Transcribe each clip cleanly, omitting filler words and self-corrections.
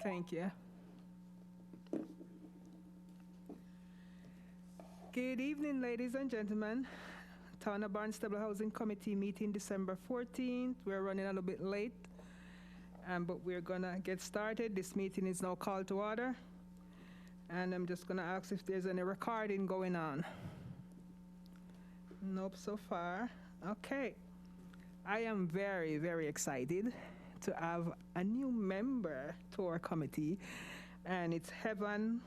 Thank you. Good evening, ladies and gentlemen. Town of Barnstable Housing Committee meeting December 14th. We're running a little bit late, but we're gonna get started. This meeting is now called to order. And I'm just gonna ask if there's any recording going on. Nope, so far. Okay. I am very, very excited to have a new member to our committee, and it's Heaven.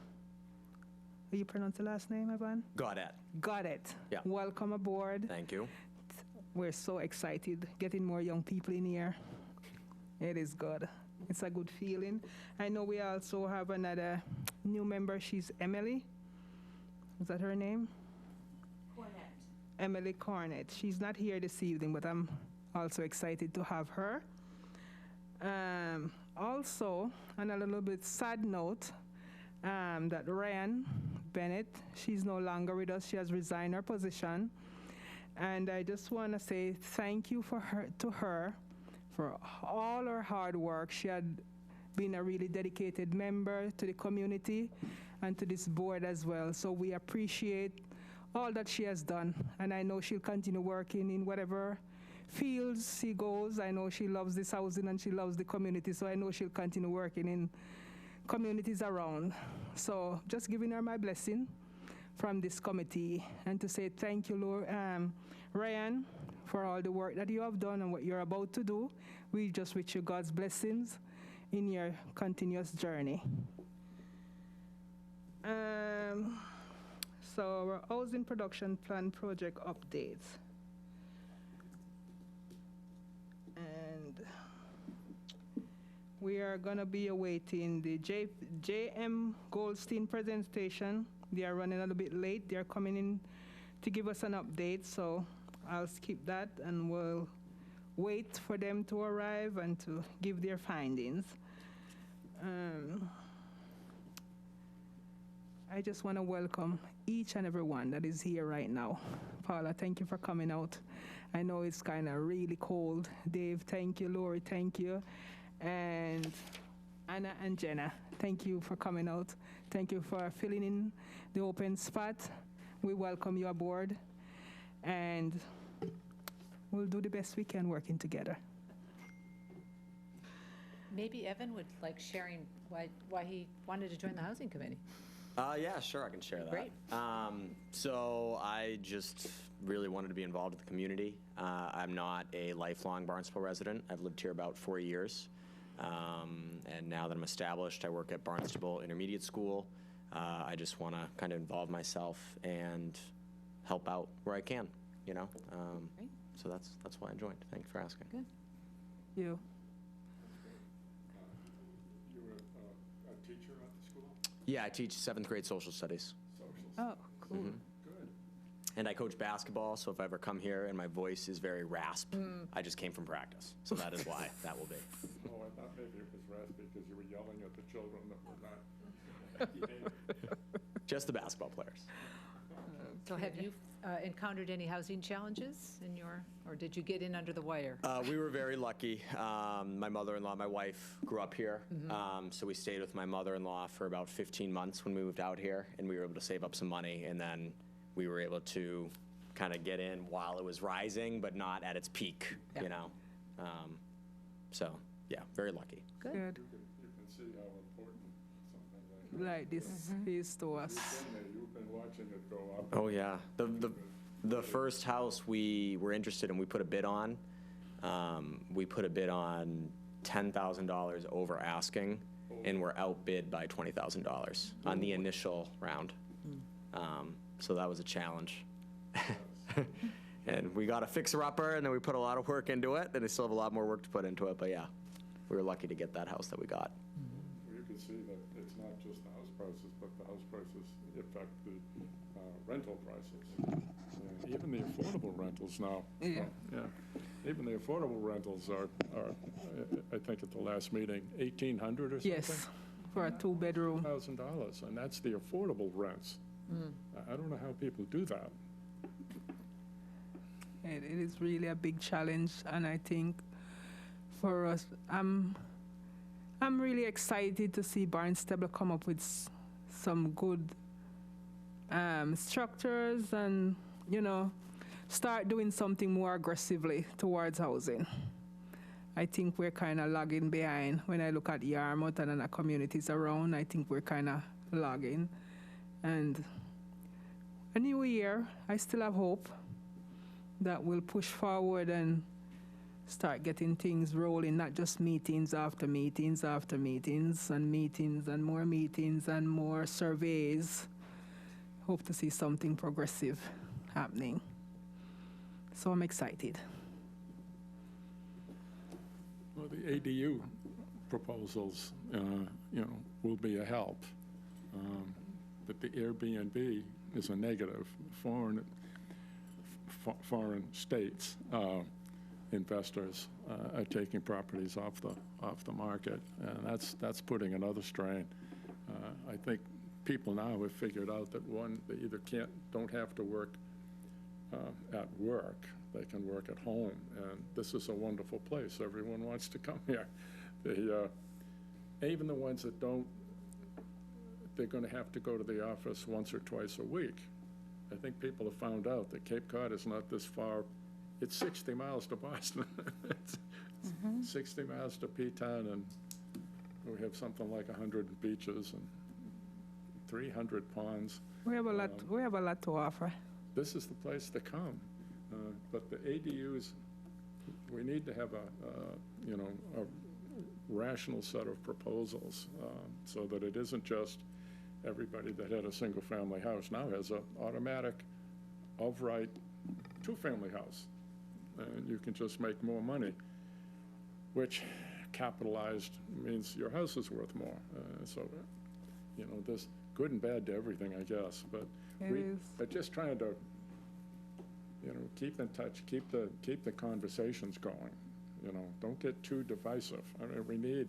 How you pronounce the last name, Evan? Got it. Got it. Yeah. Welcome aboard. Thank you. We're so excited getting more young people in here. It is good. It's a good feeling. I know we also have another new member. She's Emily. Is that her name? Cornett. Emily Cornett. She's not here this evening, but I'm also excited to have her. Also, on a little bit sad note, that Ryan Bennett, she's no longer with us. She has resigned her position. And I just want to say thank you to her for all her hard work. She had been a really dedicated member to the community and to this board as well. So we appreciate all that she has done. And I know she'll continue working in whatever fields she goes. I know she loves this housing and she loves the community. So I know she'll continue working in communities around. So just giving her my blessing from this committee and to say thank you, Lord, Ryan, for all the work that you have done and what you're about to do. We just wish you God's blessings in your continuous journey. So our housing production plan project updates. And we are going to be awaiting the J.M. Goldstein presentation. They are running a little bit late. They are coming in to give us an update, so I'll skip that and we'll wait for them to arrive and to give their findings. I just want to welcome each and every one that is here right now. Paula, thank you for coming out. I know it's kind of really cold. Dave, thank you. Lori, thank you. And Anna and Jenna, thank you for coming out. Thank you for filling in the open spot. We welcome you aboard, and we'll do the best we can working together. Maybe Evan would like sharing why he wanted to join the housing committee. Yeah, sure, I can share that. Great. So I just really wanted to be involved with the community. I'm not a lifelong Barnstable resident. I've lived here about 4 years. And now that I'm established, I work at Barnstable Intermediate School. I just want to kind of involve myself and help out where I can, you know. Great. So that's why I joined. Thanks for asking. Good. You. You were a teacher at the school? Yeah, I teach 7th grade social studies. Social Oh, cool. Mhm. Good. And I coach basketball, so if I ever come here and my voice is very rasp, I just came from practice. So that is why that will be. Oh, I thought maybe it was raspy because you were yelling at the children that were not behaving. Just the basketball players. So have you encountered any housing challenges in or did you get in under the wire? We were very lucky. My mother-in-law, my wife, grew up here. So we stayed with my mother-in-law for about 15 months when we moved out here, and we were able to save up some money, and then we were able to kind of get in while it was rising, but not at its peak, Yeah. you know. So, yeah, very lucky. Good. Good. You can see how important something like Like this is to us. You've been watching it go up. Oh, yeah. The first house we were interested in, we put a bid on. We put a bid on $10,000 over asking, and we're outbid by $20,000 on the initial round. So that was a challenge. And we got a fixer-upper, and then we put a lot of work into it, and we still have a lot more work to put into it, but yeah, we were lucky to get that house that we got. You can see that it's not just the house prices, but the house prices affect the rental prices. Even the affordable rentals now. Yeah. Yeah. Even the affordable rentals are I think at the last meeting, $1,800 or something? Yes, for a 2-bedroom. $1,000, and that's the affordable rents. I don't know how people do that. It is really a big challenge, and I think for us, I'm I'm really excited to see Barnstable come up with some good structures and, start doing something more aggressively towards housing. I think we're kind of lagging behind. When I look at Yarmouth and other communities around, I think we're kind of lagging. And a new year, I still have hope that we'll push forward and start getting things rolling, not just meetings after meetings after meetings and meetings and more surveys. Hope to see something progressive happening. So I'm excited. Well, the ADU proposals, will be a help. But the Airbnb is a negative. Foreign states investors are taking properties off the market, and that's putting another strain. I think people now have figured out that they either don't have to work at work, they can work at home, and this is a wonderful place. Everyone wants to come here. Even the ones that don't, they're going to have to go to the office once or twice a week. I think people have found out that Cape Cod is not this far. It's 60 miles to Boston. It's 60 miles to P-Town, and we have something like 100 beaches and 300 ponds. We have a lot. We have a lot to offer. This is the place to come. But the ADUs, we need to have a rational set of proposals so that it isn't just everybody that had a single-family house now has an automatic of-right two-family house. And you can just make more money, which capitalized means your house is worth more. So, there's good and bad to everything, I guess. But we're just trying to, keep in touch, keep the conversations going. Don't get too divisive. I mean,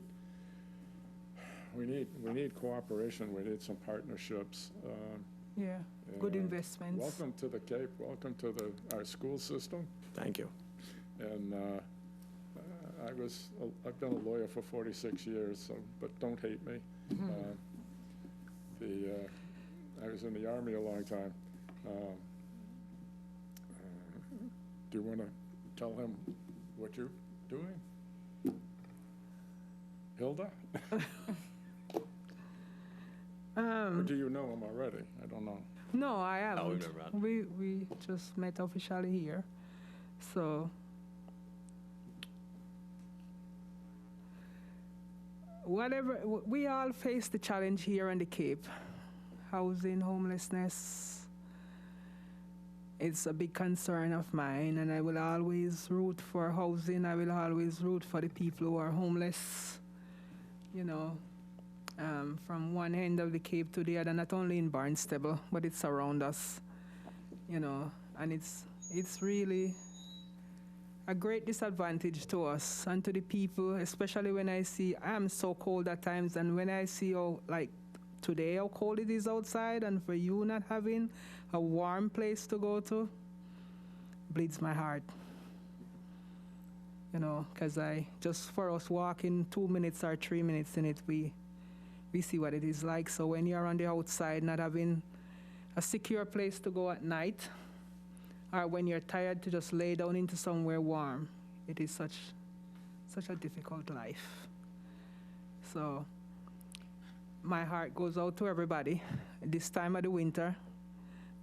we need cooperation. We need some partnerships. Good investments. Welcome to the Cape. Welcome to our school system. Thank you. And I've been a lawyer for 46 years, but don't hate me. I was in the Army a long time. Do you want to tell him what you're doing? Hilda? Or do you know him already? I don't know. No, I haven't. Oh, we've never met. We just met officially here. So we all face the challenge here on the Cape. Housing, homelessness. It's a big concern of mine, and I will always root for housing. I will always root for the people who are homeless, from one end of the Cape to the other, not only in Barnstable, but it's around us, and it's really a great disadvantage to us and to the people, especially when I'm so cold at times, and when I see today how cold it is outside, and for you not having a warm place to go to, bleeds my heart. Because just for us walking 2 minutes or 3 minutes in it, we see what it is like. So when you're on the outside, not having a secure place to go at night, or when you're tired to just lay down into somewhere warm, it is such a difficult life. So my heart goes out to everybody this time of the winter,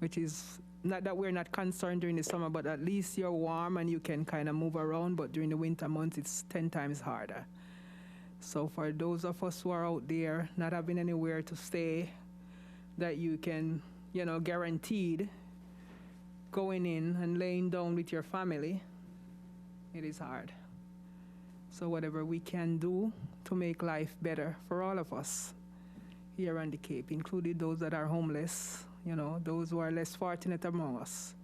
which is not that we're not concerned during the summer, but at least you're warm and you can kind of move around, but during the winter months, it's 10 times harder. So for those of us who are out there not having anywhere to stay, that you can, guaranteed going in and laying down with your family, it is hard. So whatever we can do to make life better for all of us here on the Cape, including those that are homeless, those who are less fortunate among us,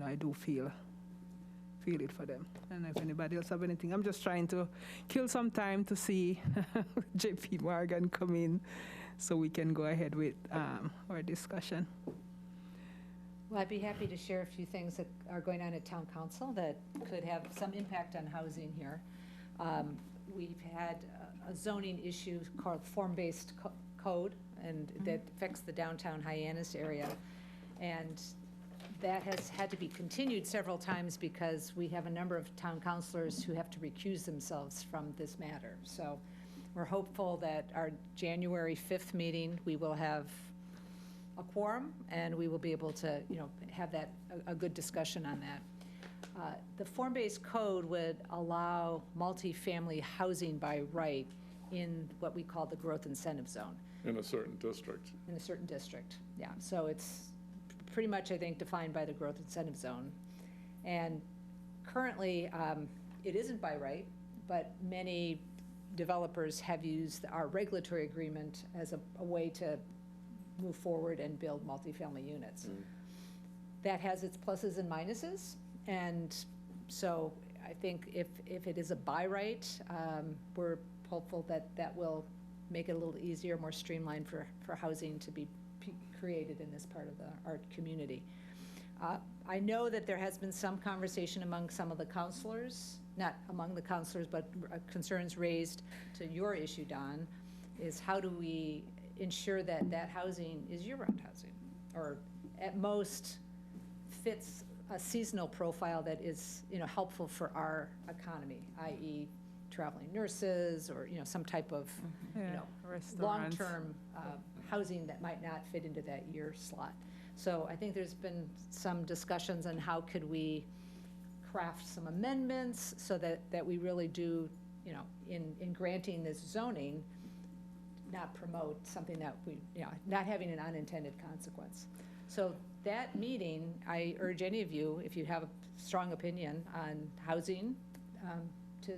I do feel it for them. And if anybody else have anything, I'm just trying to kill some time to see JP Morgan come in so we can go ahead with our discussion. Well, I'd be happy to share a few things that are going on at Town Council that could have some impact on housing here. We've had a zoning issue called form-based code, and that affects the downtown Hyannis area. And that has had to be continued several times because we have a number of town councilors who have to recuse themselves from this matter. So we're hopeful that our January 5th meeting, we will have a quorum, and we will be able to, have that, a good discussion on that. The form-based code would allow multifamily housing by right in what we call the growth incentive zone. In a certain district. In a certain district, yeah. So it's pretty much, I think, defined by the growth incentive zone. And currently, it isn't by right, but many developers have used our regulatory agreement as a way to move forward and build multifamily units. That has its pluses and minuses, and so I think if it is a by right, we're hopeful that that will make it a little easier, more streamlined for housing to be created in this part of our community. I know that there has been some conversation among some of the counselors, not among the counselors, but concerns raised to your issue, Don, is how do we ensure that that housing is year-round housing, or at most fits a seasonal profile that is, helpful for our economy, i.e. traveling nurses, or, some type of, Restaurants. long-term housing that might not fit into that year slot. So I think there's been some discussions on how could we craft some amendments so that we really do, in granting this zoning, not promote something that we, not having an unintended consequence. So that meeting, I urge any of you, if you have a strong opinion on housing, to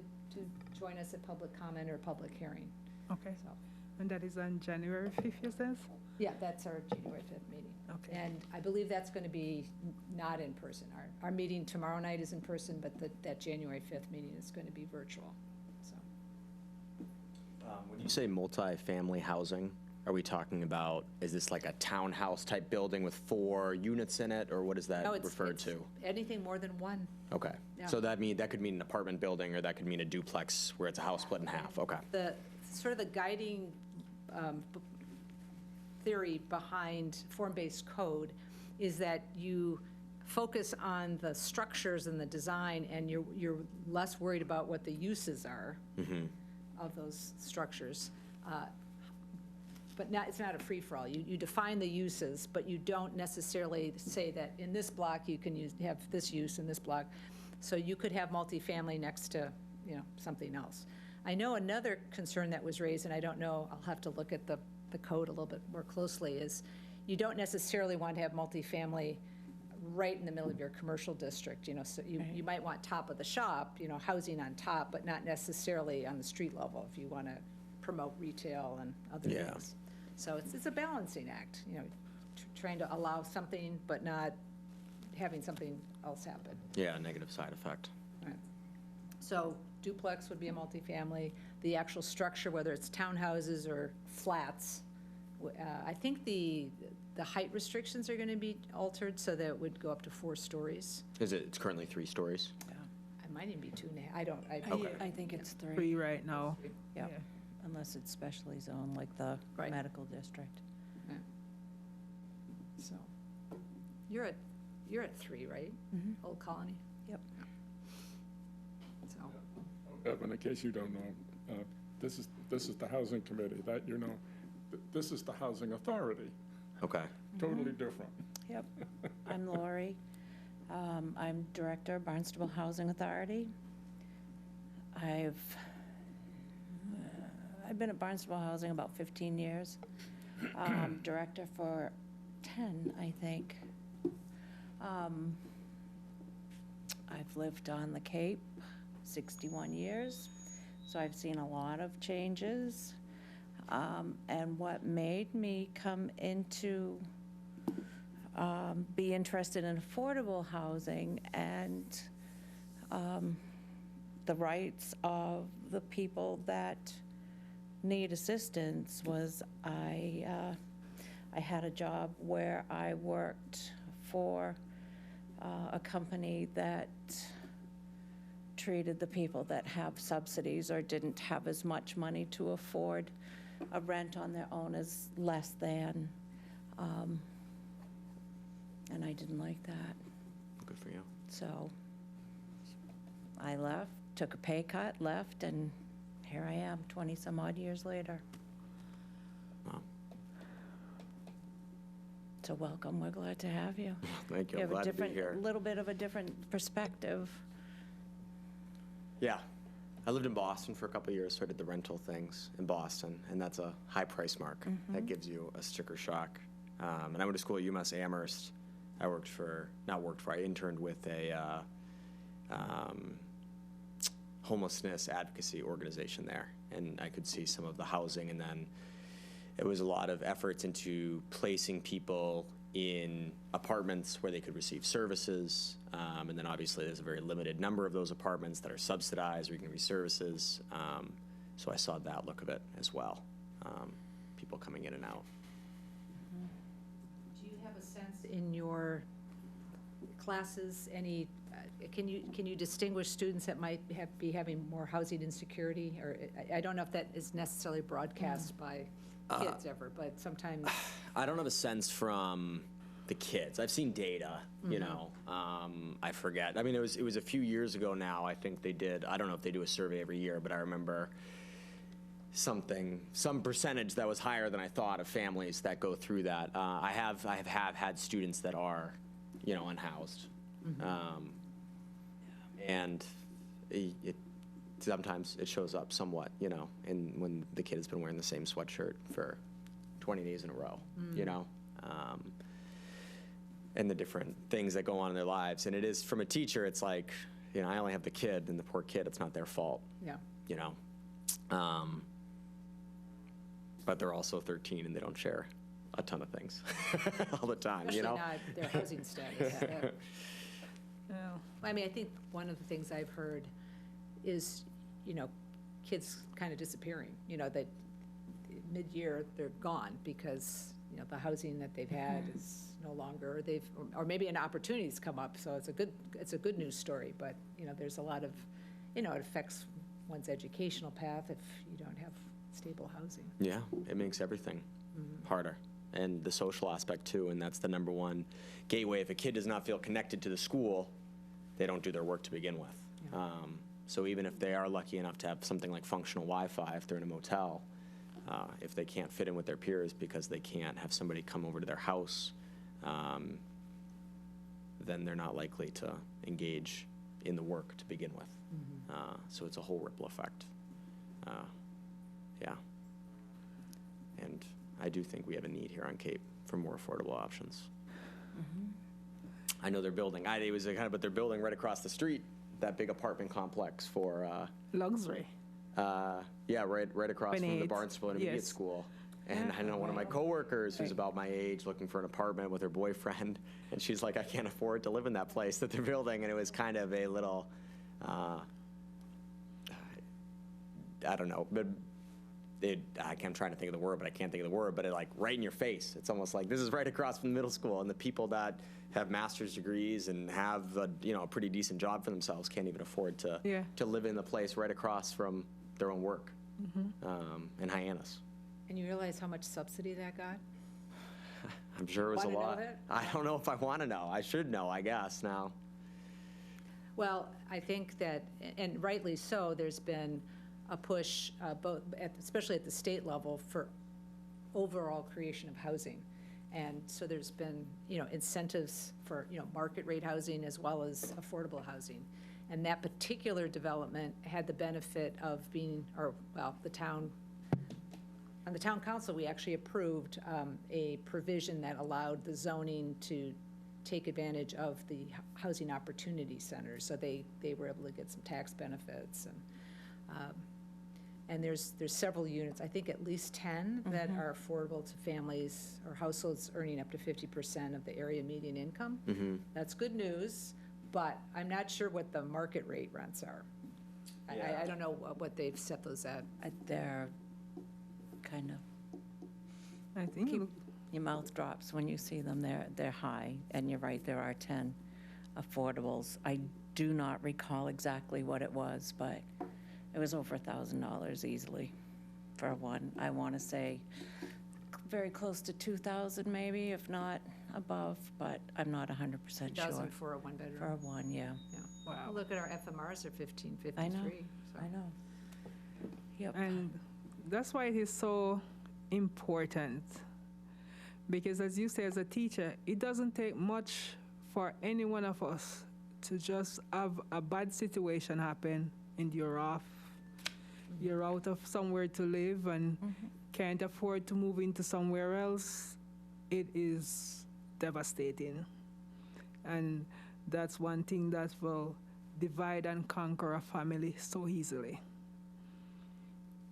join us at public comment or public hearing. Okay. So, And that is on January 5th, you says? yeah, that's our January 5th meeting. Okay. And I believe that's going to be not in person. Our meeting tomorrow night is in person, but that January 5th meeting is going to be virtual. So, When you say multifamily housing, are we talking about, is this like a townhouse type building with 4 units in it, or what is that no, it's referred to? anything more than one. Okay, Yeah. so that could mean an apartment building, or that could mean a duplex where it's a house split in half, okay. The sort of the guiding theory behind form-based code is that you focus on the structures and the design, and you're less worried about what the uses are of those structures. But it's not a free-for-all. You define the uses, but you don't necessarily say that in this block you can have this use in this block. So you could have multifamily next to, something else. I know another concern that was raised, and I don't know, I'll have to look at the code a little bit more closely, is you don't necessarily want to have multifamily right in the middle of your commercial district, so you might want top of the shop, housing on top, but not necessarily on the street level if you want to promote retail and other Yeah. things. So it's a balancing act, trying to allow something but not having something else happen. Yeah, a negative side effect. Right. So duplex would be a multifamily. The actual structure, whether it's townhouses or flats, I think the height restrictions are going to be altered so that it would go up to 4 stories. It's currently 3 stories? It might even be 2.5. I don't. Okay. I think it's 3. 3 right now. Yeah, unless it's specially zoned, like the Right. medical district. So, you're at 3, right? Old Colony? Yep. So, Evan, in case you don't know, this is the Housing Committee, this is the Housing Authority, Okay. totally different. Yep. I'm Lori. I'm Director, Barnstable Housing Authority. I've been at Barnstable Housing about 15 years. Director for 10, I think. I've lived on the Cape 61 years, so I've seen a lot of changes. And what made me come into be interested in affordable housing and the rights of the people that need assistance was I had a job where I worked for a company that treated the people that have subsidies or didn't have as much money to afford a rent on their own as less than. And I didn't like that. Good for you. So I left, took a pay cut, left, and here I am, 20-some odd years later. Wow. So welcome, we're glad to have you. Thank you. You I'm have a glad to be different, here. little bit of a different perspective. Yeah. I lived in Boston for a couple of years, so I did the rental things in Boston, and that's a high price mark. That gives you a sticker shock. And I went to school at UMass Amherst. I I interned with a homelessness advocacy organization there, and I could see some of the housing, and then it was a lot of efforts into placing people in apartments where they could receive services, and then obviously there's a very limited number of those apartments that are subsidized where you can receive services, so I saw that look of it as well, people coming in and out. Do you have a sense in your classes, any, can you distinguish students that might be having more housing insecurity? Or I don't know if that is necessarily broadcast by kids ever, but sometimes. I don't have a sense from the kids. I've seen data, you know. I forget. I mean, it was a few years ago now. I think they did. I don't know if they do a survey every year, but I remember some percentage that was higher than I thought of families that go through that. I have had students that are, you know, unhoused, and sometimes it shows up somewhat, you know, and when the kid has been wearing the same sweatshirt for 20 days in a row, you know, and the different things that go on in their lives. And it is, from a teacher, it's like, you know, I only have the kid, and the poor kid, it's not their fault, Yeah. you know. But they're also 13 and they don't share a ton of things all the time, you know. Especially not their housing status. Yeah. Well, I mean, I think one of the things I've heard is, you know, kids kind of disappearing, you know, that mid-year they're gone because, you know, the housing that they've had is no longer, or maybe an opportunity's come up, so it's a good news story, but, you know, there's a lot of, you know, it affects one's educational path if you don't have stable housing. Yeah, it makes everything harder. And the social aspect too, and that's the number one gateway. If a kid does not feel connected to the school, they don't do their work to begin with. Yeah. So even if they are lucky enough to have something like functional Wi-Fi, if they're in a motel, if they can't fit in with their peers because they can't have somebody come over to their house, then they're not likely to engage in the work to begin with. So it's a whole ripple effect. Yeah. And I do think we have a need here on Cape for more affordable options. I know they're building, but they're building right across the street, that big apartment complex for, Luxury. yeah, right across from the Beneath, Barnstable Intermediate yes. School. And I know one of my coworkers who's about my age looking for an apartment with her boyfriend, and she's like, I can't afford to live in that place that they're building. And it was kind of a little, I don't know, but I'm trying to think of the word, but I can't think of the word, but it like right in your face. It's almost like this is right across from the middle school, and the people that have master's degrees and have a pretty decent job for themselves can't even afford to live in the place right across from their own work in Hyannis. And you realize how much subsidy that got? I'm sure it was a Wanna know lot. that? I don't know if I want to know. I should know, I guess, now. Well, I think that, and rightly so, there's been a push, especially at the state level, for overall creation of housing. And so there's been, incentives for, market rate housing as well as affordable housing. And that particular development had the benefit of being, the town, on the town council, we actually approved a provision that allowed the zoning to take advantage of the housing opportunity centers. So they were able to get some tax benefits. And there's several units, I think at least 10 that are affordable to families or households earning up to 50% of the area median income. That's good news, but I'm not sure what the market rate rents are. Yeah. I don't know what they've set those at. They're kind of, I think. your mouth drops when you see them. They're high, and you're right, there are 10 affordables. I do not recall exactly what it was, but it was over $1,000 easily for one. I want to say very close to 2,000 maybe, if not above, but I'm not 100% sure. 2,000 for a one-bedroom. For a one, yeah. Yeah. Wow. Look at our FMRs are 1,553. I know. so. I know. Yep. And that's why it is so important. Because as you say, as a teacher, it doesn't take much for any one of us to just have a bad situation happen and you're off. You're out of somewhere to live and can't afford to move into somewhere else. It is devastating. And that's one thing that will divide and conquer a family so easily.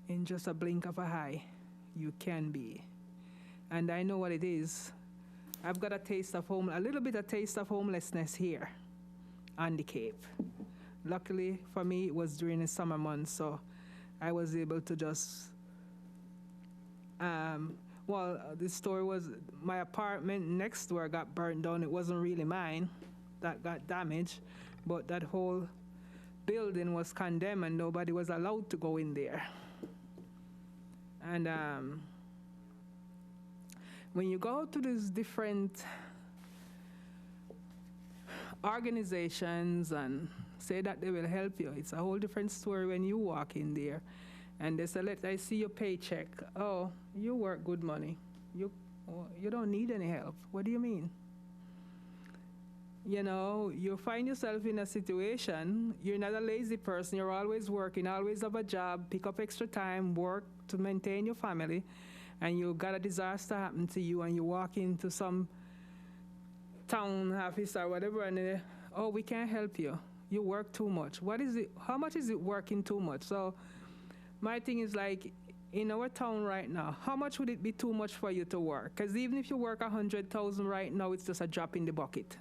In just a blink of an eye, you can be. And I know what it is. I've got a little bit of taste of homelessness here on the Cape. Luckily for me, it was during the summer months, so I was able to just, the story was my apartment next door got burned down. It wasn't really mine that got damaged, but that whole building was condemned and nobody was allowed to go in there. And when you go to these different organizations and say that they will help you, it's a whole different story when you walk in there and they say, I see your paycheck. Oh, you work good money. You don't need any help. What do you mean? You know, you find yourself in a situation, you're not a lazy person, you're always working, always have a job, pick up extra time, work to maintain your family, and you got a disaster happen to you and you walk into some town office or whatever and they, oh, we can't help you. You work too much. What is it? How much is it working too much? So my thing is like, in our town right now, how much would it be too much for you to work? Because even if you work 100,000 right now, it's just a drop in the bucket.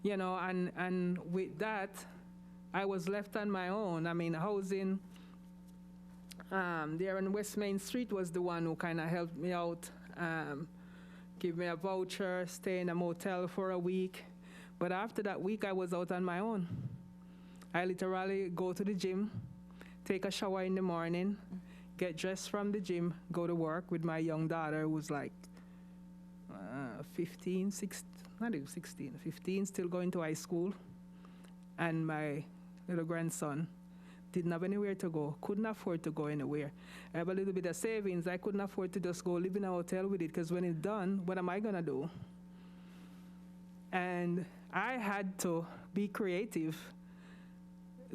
You know, and with that, I was left on my own. I mean, housing there on West Main Street was the one who kind of helped me out, give me a voucher, stay in a motel for a week. But after that week, I was out on my own. I literally go to the gym, take a shower in the morning, get dressed from the gym, go to work with my young daughter who's like 15, 16, not even 16, 15, still going to high school. And my little grandson didn't have anywhere to go, couldn't afford to go anywhere. I have a little bit of savings. I couldn't afford to just go live in a hotel with it because when it's done, what am I going to do? And I had to be creative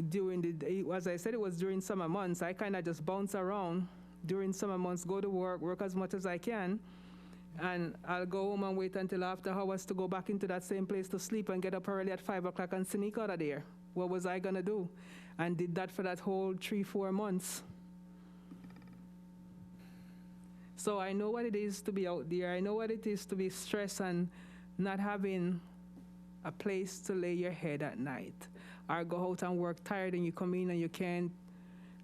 during the day. As I said, it was during summer months. I kind of just bounce around during summer months, go to work as much as I can, and I'll go home and wait until after hours to go back into that same place to sleep and get up early at 5 o'clock and sneak out of there. What was I going to do? And did that for that whole 3-4 months. So I know what it is to be out there. I know what it is to be stressed and not having a place to lay your head at night. Or go out and work tired and you come in and you can't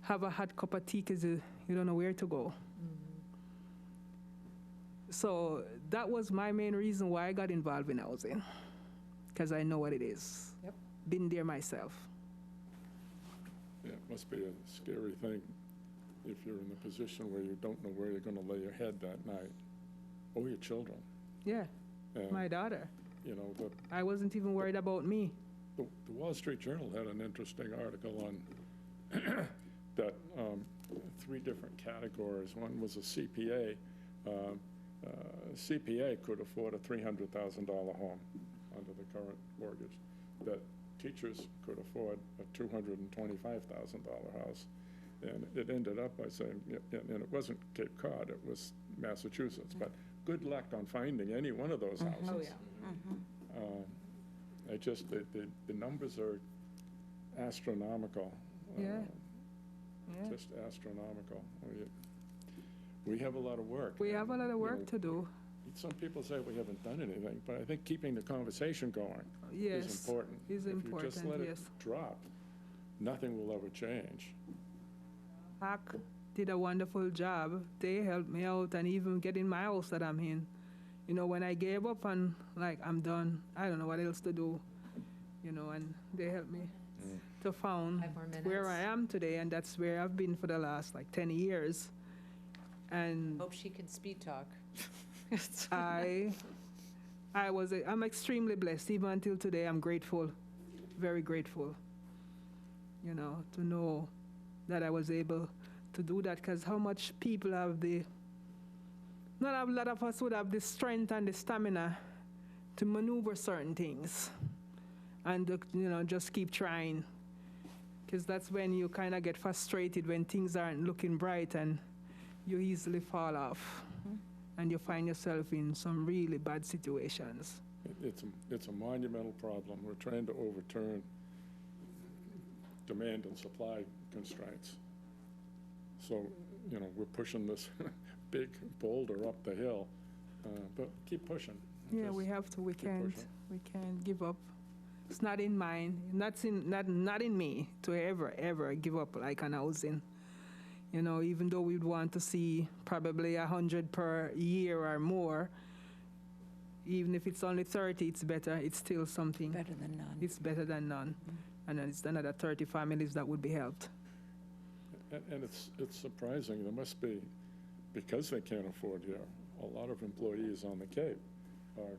have a hot cup of tea because you don't know where to go. So that was my main reason why I got involved in housing, because I know what it is. Yep. Been there myself. Yeah, it must be a scary thing if you're in a position where you don't know where you're going to lay your head that night, or your children. Yeah, And, my daughter. you know, I wasn't even worried about me. the Wall Street Journal had an interesting article on that 3 different categories. One was a CPA. CPA could afford a $300,000 home under the current mortgage. That teachers could afford a $225,000 house. And it ended up by saying, and it wasn't Cape Cod, it was Massachusetts, but good luck on finding any one of those houses. Oh, yeah. The numbers are astronomical. Yeah. Yeah. Just astronomical. We have a lot of work. We have a lot of work to do. Some people say we haven't done anything, but I think keeping the conversation going Yes, is important. is If you just important, let yes. it drop, nothing will ever change. PAC did a wonderful job. They helped me out, and even getting my house that I'm in, you know, when I gave up and like, I'm done, I don't know what else to do, you know, and they helped me to found 5 more where minutes. I am today, and that's where I've been for the last like 10 years. And Hope she can speed talk. I'm extremely blessed. Even until today, I'm grateful, very grateful, you know, to know that I was able to do that, because how much people have not a lot of us would have the strength and the stamina to maneuver certain things and, you know, just keep trying. Because that's when you kind of get frustrated when things aren't looking bright and you easily fall off. And you find yourself in some really bad situations. It's a monumental problem. We're trying to overturn demand and supply constraints. So, you know, we're pushing this big boulder up the hill, but keep pushing. Yeah, Just we have to. We keep can't. pushing. We can't give up. It's not in mine. Not in me to ever give up like an housing. You know, even though we'd want to see probably 100 per year or more, even if it's only 30, it's better. It's still something. Better than none. It's better than none. And then it's another 30 families that would be helped. And it's surprising, there must be, because they can't afford here, a lot of employees on the Cape are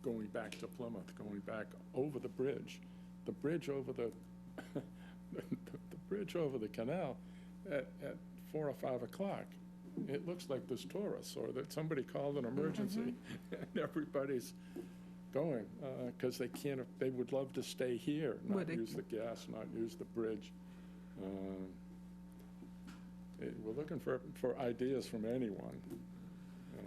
going back to Plymouth, going back over the bridge. The bridge over the, the bridge over the canal at 4 or 5 o'clock. It looks like there's tourists, or that somebody called an emergency, and everybody's going, because they would love to stay here, not Would they- use the gas, not use the bridge. We're looking for ideas from anyone, you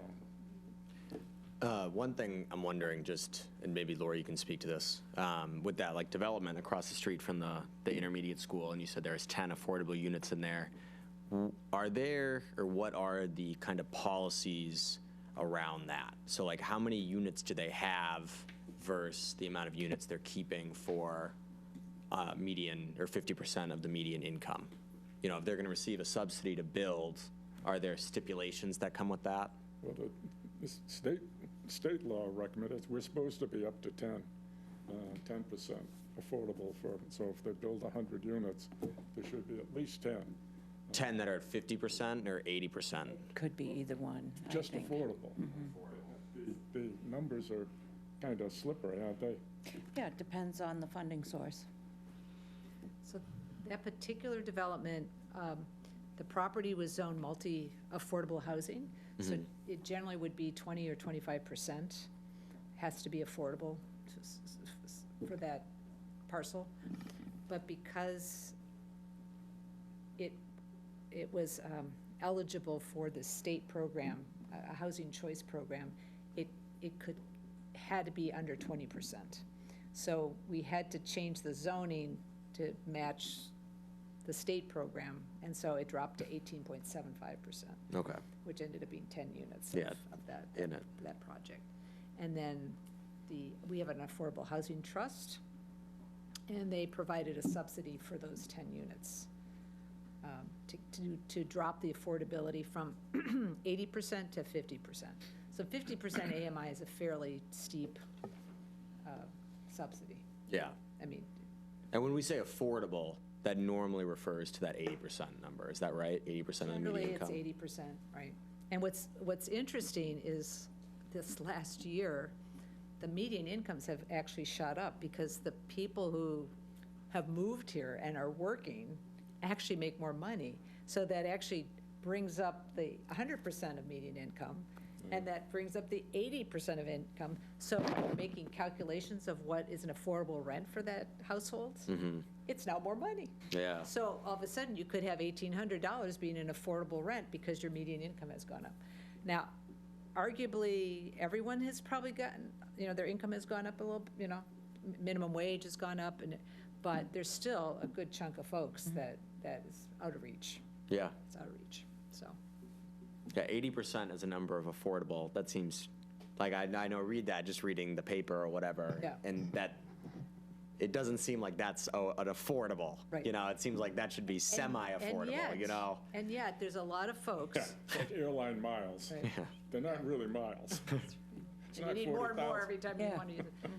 know. One thing I'm wondering, just, and maybe Laura, you can speak to this, with that like development across the street from the intermediate school, and you said there's 10 affordable units in there. Are there, or what are the kind of policies around that? So like how many units do they have versus the amount of units they're keeping for median or 50% of the median income? You know, if they're going to receive a subsidy to build, are there stipulations that come with that? Well, the state law recommended, we're supposed to be up to 10% affordable for, so if they build 100 units, there should be at least 10. 10 that are at 50% or 80%? Could be either one, I Just think. affordable. The numbers are kind of slippery, aren't they? Yeah, it depends on the funding source. So that particular development, the property was zoned multi-affordable housing. So it generally would be 20 or 25% has to be affordable for that parcel. But because it was eligible for the state program, a housing choice program, it had to be under 20%. So we had to change the zoning to match the state program, and so it dropped to 18.75%, Okay. which ended up being 10 units Yeah, of that in it. that project. And then we have an affordable housing trust, and they provided a subsidy for those 10 units to drop the affordability from 80% to 50%. So 50% AMI is a fairly steep subsidy. Yeah. I mean, And when we say affordable, that normally refers to that 80% number. Is that right? 80% of the generally median it's income? 80%, right? And what's interesting is this last year, the median incomes have actually shot up because the people who have moved here and are working actually make more money. So that actually brings up the 100% of median income, and that brings up the 80% of income. So when we're making calculations of what is an affordable rent for that household, it's now more money. Yeah. So all of a sudden, you could have $1,800 being an affordable rent because your median income has gone up. Now, arguably, everyone has probably gotten, their income has gone up a little, minimum wage has gone up, but there's still a good chunk of folks that is out of reach. Yeah. It's out of reach, so. Yeah, 80% is a number of affordable. That seems, like, I know, read that, just reading the paper or whatever. Yeah. And that, it doesn't seem like that's an affordable. Right. It seems like that should be semi-affordable, And yet, there's a lot of folks. Yeah, it's like airline miles. Right. They're not really miles. And not you need more and more 40,000. every time you Yeah. want to use it.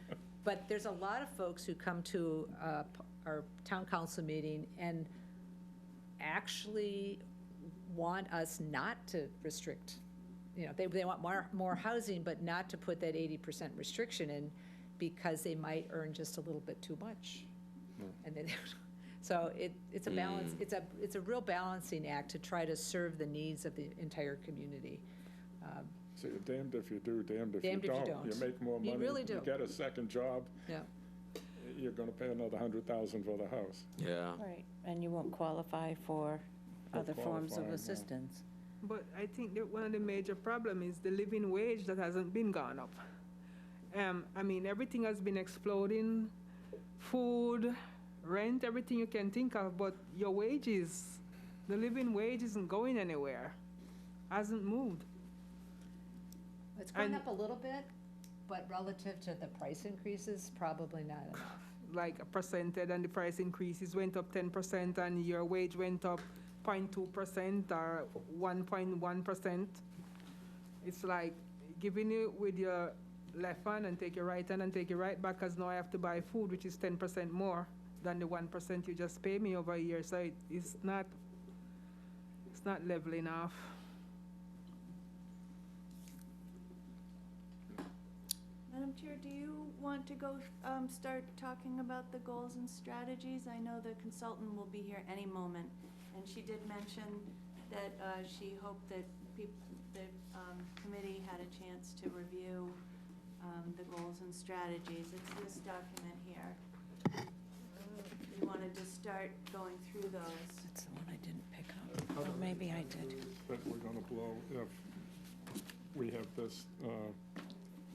But there's a lot of folks who come to our town council meeting and actually want us not to restrict. You know, they want more housing, but not to put that 80% restriction in because they might earn just a little bit too much. And then, so it's a balance, it's a real balancing act to try to serve the needs of the entire community. So you're damned if you do, damned if Damned you if you don't. You don't. make more money. You really do. You get a second job, Yeah. you're gonna pay another 100,000 for the house. Yeah. Right, and you won't qualify for other forms of qualifying, yeah. assistance. But I think that one of the major problem is the living wage that hasn't been gone up. I mean, everything has been exploding, food, rent, everything you can think of, but your wages, the living wage isn't going anywhere, hasn't moved. It's gone And- up a little bit, but relative to the price increases, probably not enough. Like a percentage, and the price increases went up 10%, and your wage went up 0.2% or 1.1%. It's like giving you with your left hand and take your right hand and take it right back, because now I have to buy food, which is 10% more than the 1% you just pay me over a year. So it's not leveling off. Madam Chair, do you want to go start talking about the goals and strategies? I know the consultant will be here any moment, and she did mention that she hoped that the committee had a chance to review the goals and strategies. It's this document here. You wanted to start going through those. That's the one I didn't pick up. Or maybe I did. That we're gonna blow if we have this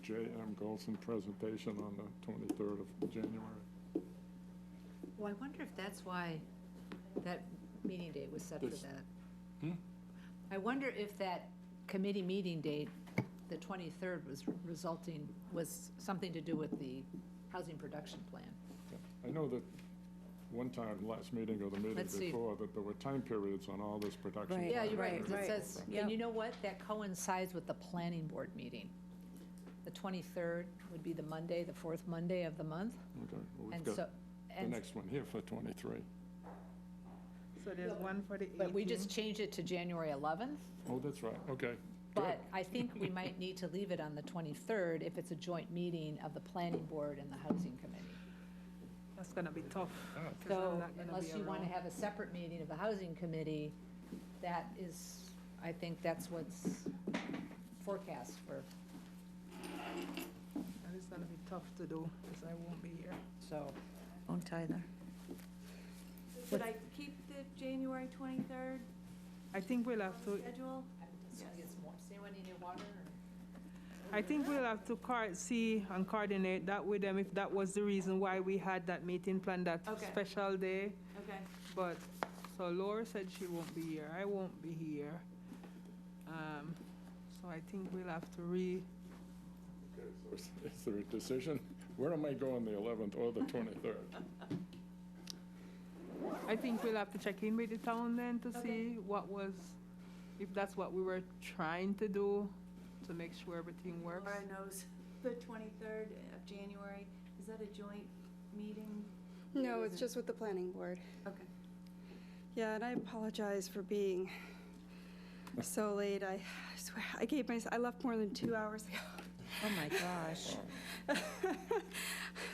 JM Golson presentation on the 23rd of January. Well, I wonder if that's why that meeting date was set for This- that. I wonder if that committee meeting date, the 23rd, was something to do with the housing production plan. I know that one time, last meeting or the meeting Let's see. before, that there were time periods on all this production. Right. Yeah, plan. you're right, Right, 'cause it right. says, Yep. and you know what? That coincides with the planning board meeting. The 23rd would be the Monday, the fourth Monday of the month. Okay, well, And we've so, got the and, next one here for 23. So there's one for the 18th. but we just changed it to January 11th. Oh, that's right, okay. Good. But I think we might need to leave it on the 23rd if it's a joint meeting of the planning board and the housing committee. That's gonna be tough. 'cause I'm So not gonna unless be you want to around. have a separate meeting of the housing committee, that is, I think that's what's forecast for, That is gonna be tough to do, because I won't be here. so. Won't either. Should I keep the January 23rd I think we'll have to, schedule? Does anyone need any water? I think we'll have to see and coordinate that with them, if that was the reason why we had that meeting planned, that Okay. special day. Okay. But, so Laura said she won't be here, I won't be here. So I think we'll have to Okay, so is there a decision? Where am I going, the 11th or the 23rd? I think we'll have to check in with the town then to see what was, if that's what we were trying to do, to make sure everything works. Laura knows the 23rd of January. Is that a joint meeting? No, it's just with the planning board. Okay. Yeah, and I apologize for being so late. I swear, I left more than 2 hours ago. Oh, my gosh.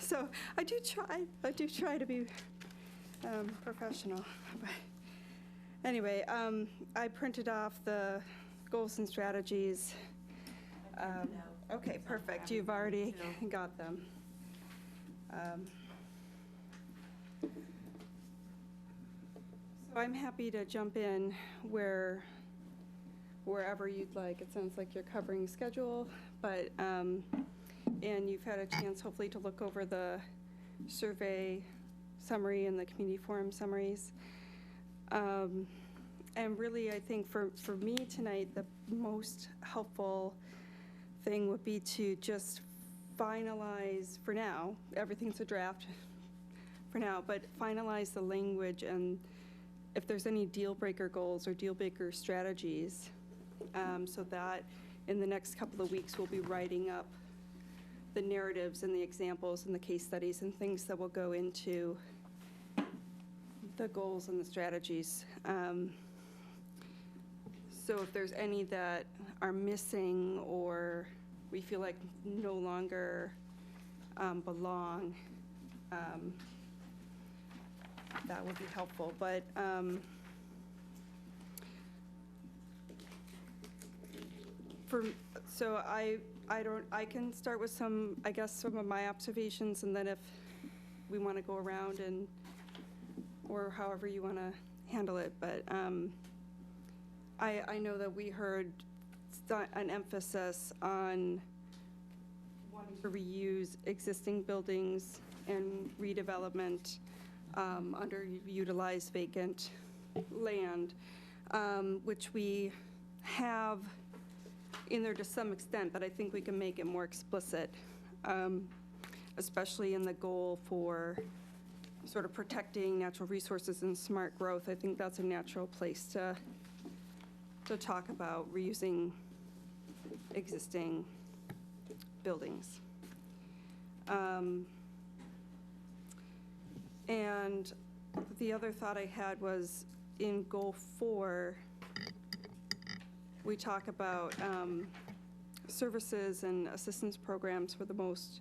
So I do try to be professional. But anyway, I printed off the goals and strategies. Okay, perfect. You've already got them. So I'm happy to jump in wherever you'd like. It sounds like you're covering schedule, but, and you've had a chance hopefully to look over the survey summary and the community forum summaries. And really, I think for me tonight, the most helpful thing would be to just finalize, for now, everything's a draft for now, but finalize the language, and if there's any deal breaker goals or deal breaker strategies, so that in the next couple of weeks, we'll be writing up the narratives and the examples and the case studies and things that will go into the goals and the strategies. So if there's any that are missing or we feel like no longer belong, that would be helpful. But I can start with some, I guess, some of my observations, and then if we want to go around and, or however you want to handle it. But I know that we heard an emphasis on wanting to reuse existing buildings and redevelopment, underutilized vacant land, which we have in there to some extent, but I think we can make it more explicit, especially in the goal for sort of protecting natural resources and smart growth. I think that's a natural place to talk about reusing existing buildings. And the other thought I had was in Goal 4, we talk about services and assistance programs for the most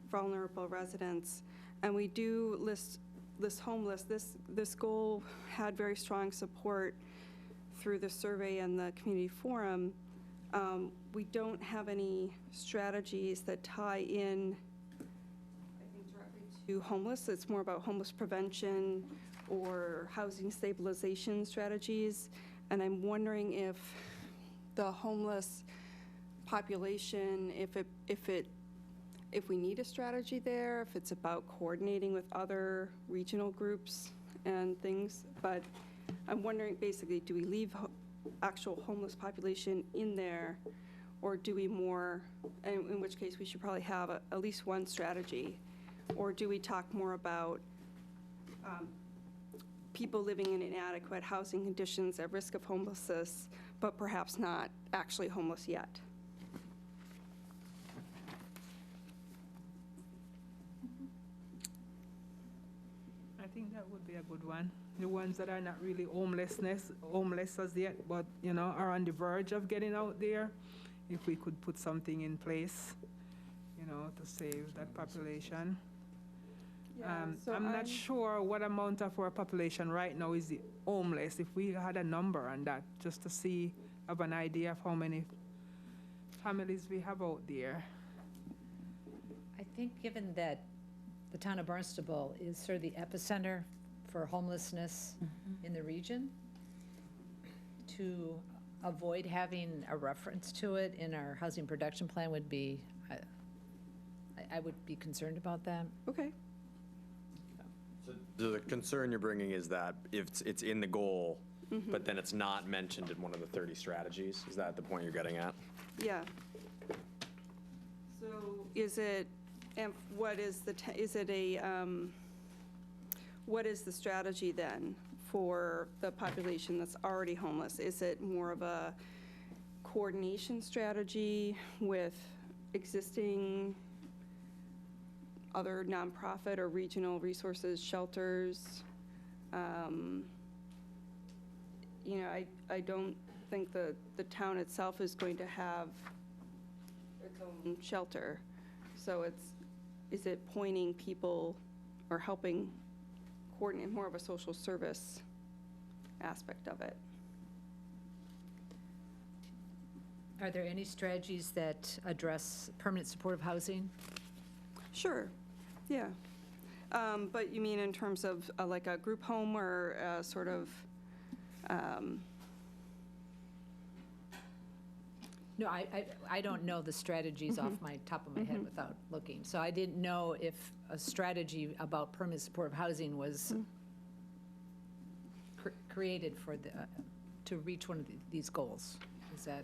vulnerable residents. And we do list homeless. This goal had very strong support through the survey and the community forum. We don't have any strategies that tie in, I think, directly to homeless. It's more about homeless prevention or housing stabilization strategies. And I'm wondering if the homeless population, if we need a strategy there, if it's about coordinating with other regional groups and things. But I'm wondering, basically, do we leave actual homeless population in there, or do we more, in which case we should probably have at least one strategy, or do we talk more about people living in inadequate housing conditions at risk of homelessness, but perhaps not actually homeless yet? I think that would be a good one. The ones that are not really homeless as yet, but, are on the verge of getting out there, if we could put something in place, to save that population. So I'm not sure what amount of our population right now is the homeless. If we had a number on that, just to have an idea of how many families we have out there. I think given that the town of Barnstable is sort of the epicenter for homelessness in the region, to avoid having a reference to it in our housing production plan would be, I would be concerned about that. Okay. So the concern you're bringing is that if it's in the goal, but then it's not mentioned in one of the 30 strategies? Is that the point you're getting at? Yeah. So is it, and what is the strategy then for the population that's already homeless? Is it more of a coordination strategy with existing other nonprofit or regional resources, shelters? I don't think the town itself is going to have its own shelter. So is it pointing people or helping coordinate more of a social service aspect of it? Are there any strategies that address permanent supportive housing? Sure, yeah. But you mean in terms of like a group home or sort of? No, I don't know the strategies off my top of my head without looking. So I didn't know if a strategy about permanent supportive housing was created for to reach one of these goals. Is that?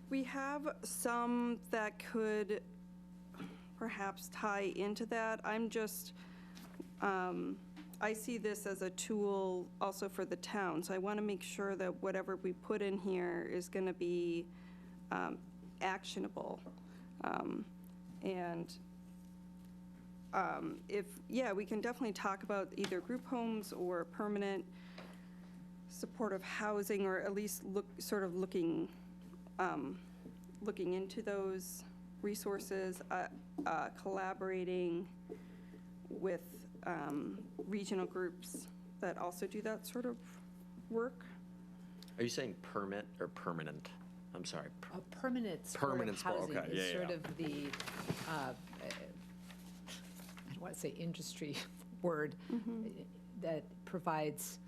We have some that could perhaps tie into that. I'm just, I see this as a tool also for the town. So I want to make sure that whatever we put in here is going to be actionable. And we can definitely talk about either group homes or permanent supportive housing, or at least looking into those resources, collaborating with regional groups that also do that sort of work. Are you saying permit or permanent? I'm sorry. A permanent supportive housing okay, is yeah, sort yeah. of the, I don't want to say industry word, that provides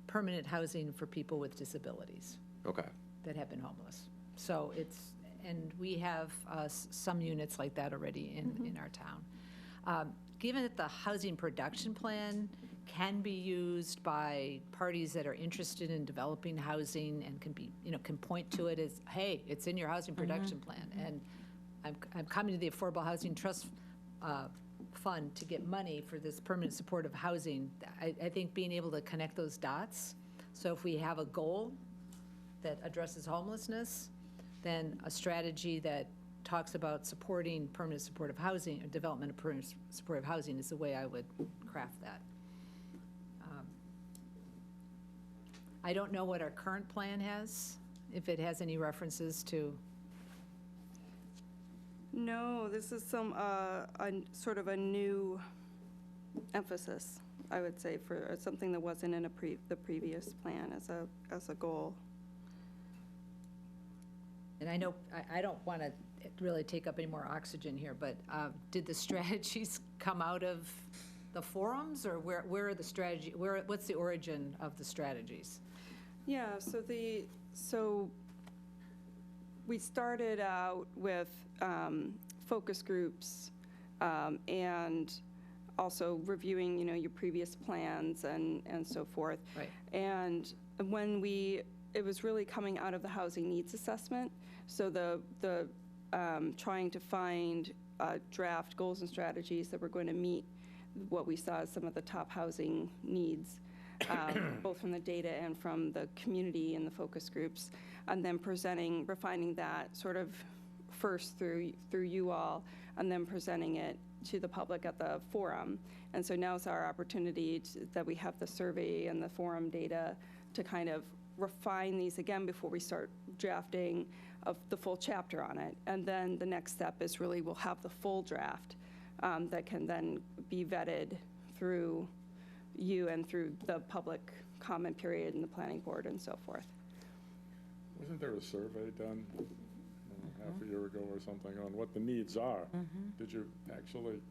permanent housing for people with disabilities Okay. that have been homeless. So and we have some units like that already in our town. Given that the housing production plan can be used by parties that are interested in developing housing and can point to it as, hey, it's in your housing production plan. And I'm coming to the Affordable Housing Trust Fund to get money for this permanent supportive housing. I think being able to connect those dots. So if we have a goal that addresses homelessness, then a strategy that talks about supporting permanent supportive housing or development of permanent supportive housing is the way I would craft that. I don't know what our current plan has, if it has any references to. No, this is sort of a new emphasis, I would say, for something that wasn't in the previous plan as a goal. And I know, I don't want to really take up any more oxygen here, but did the strategies come out of the forums, or where are the strategy, what's the origin of the strategies? Yeah, so we started out with focus groups and also reviewing, your previous plans and so forth. Right. And when it was really coming out of the housing needs assessment, so the trying to find draft goals and strategies that were going to meet what we saw as some of the top housing needs, both from the data and from the community and the focus groups, and then refining that sort of first through you all, and then presenting it to the public at the forum. And so now is our opportunity that we have the survey and the forum data to kind of refine these again before we start drafting of the full chapter on it. And then the next step is really we'll have the full draft that can then be vetted through you and through the public comment period and the planning board and so forth. Wasn't there a survey done half a year ago or something on what the needs are? Did you actually,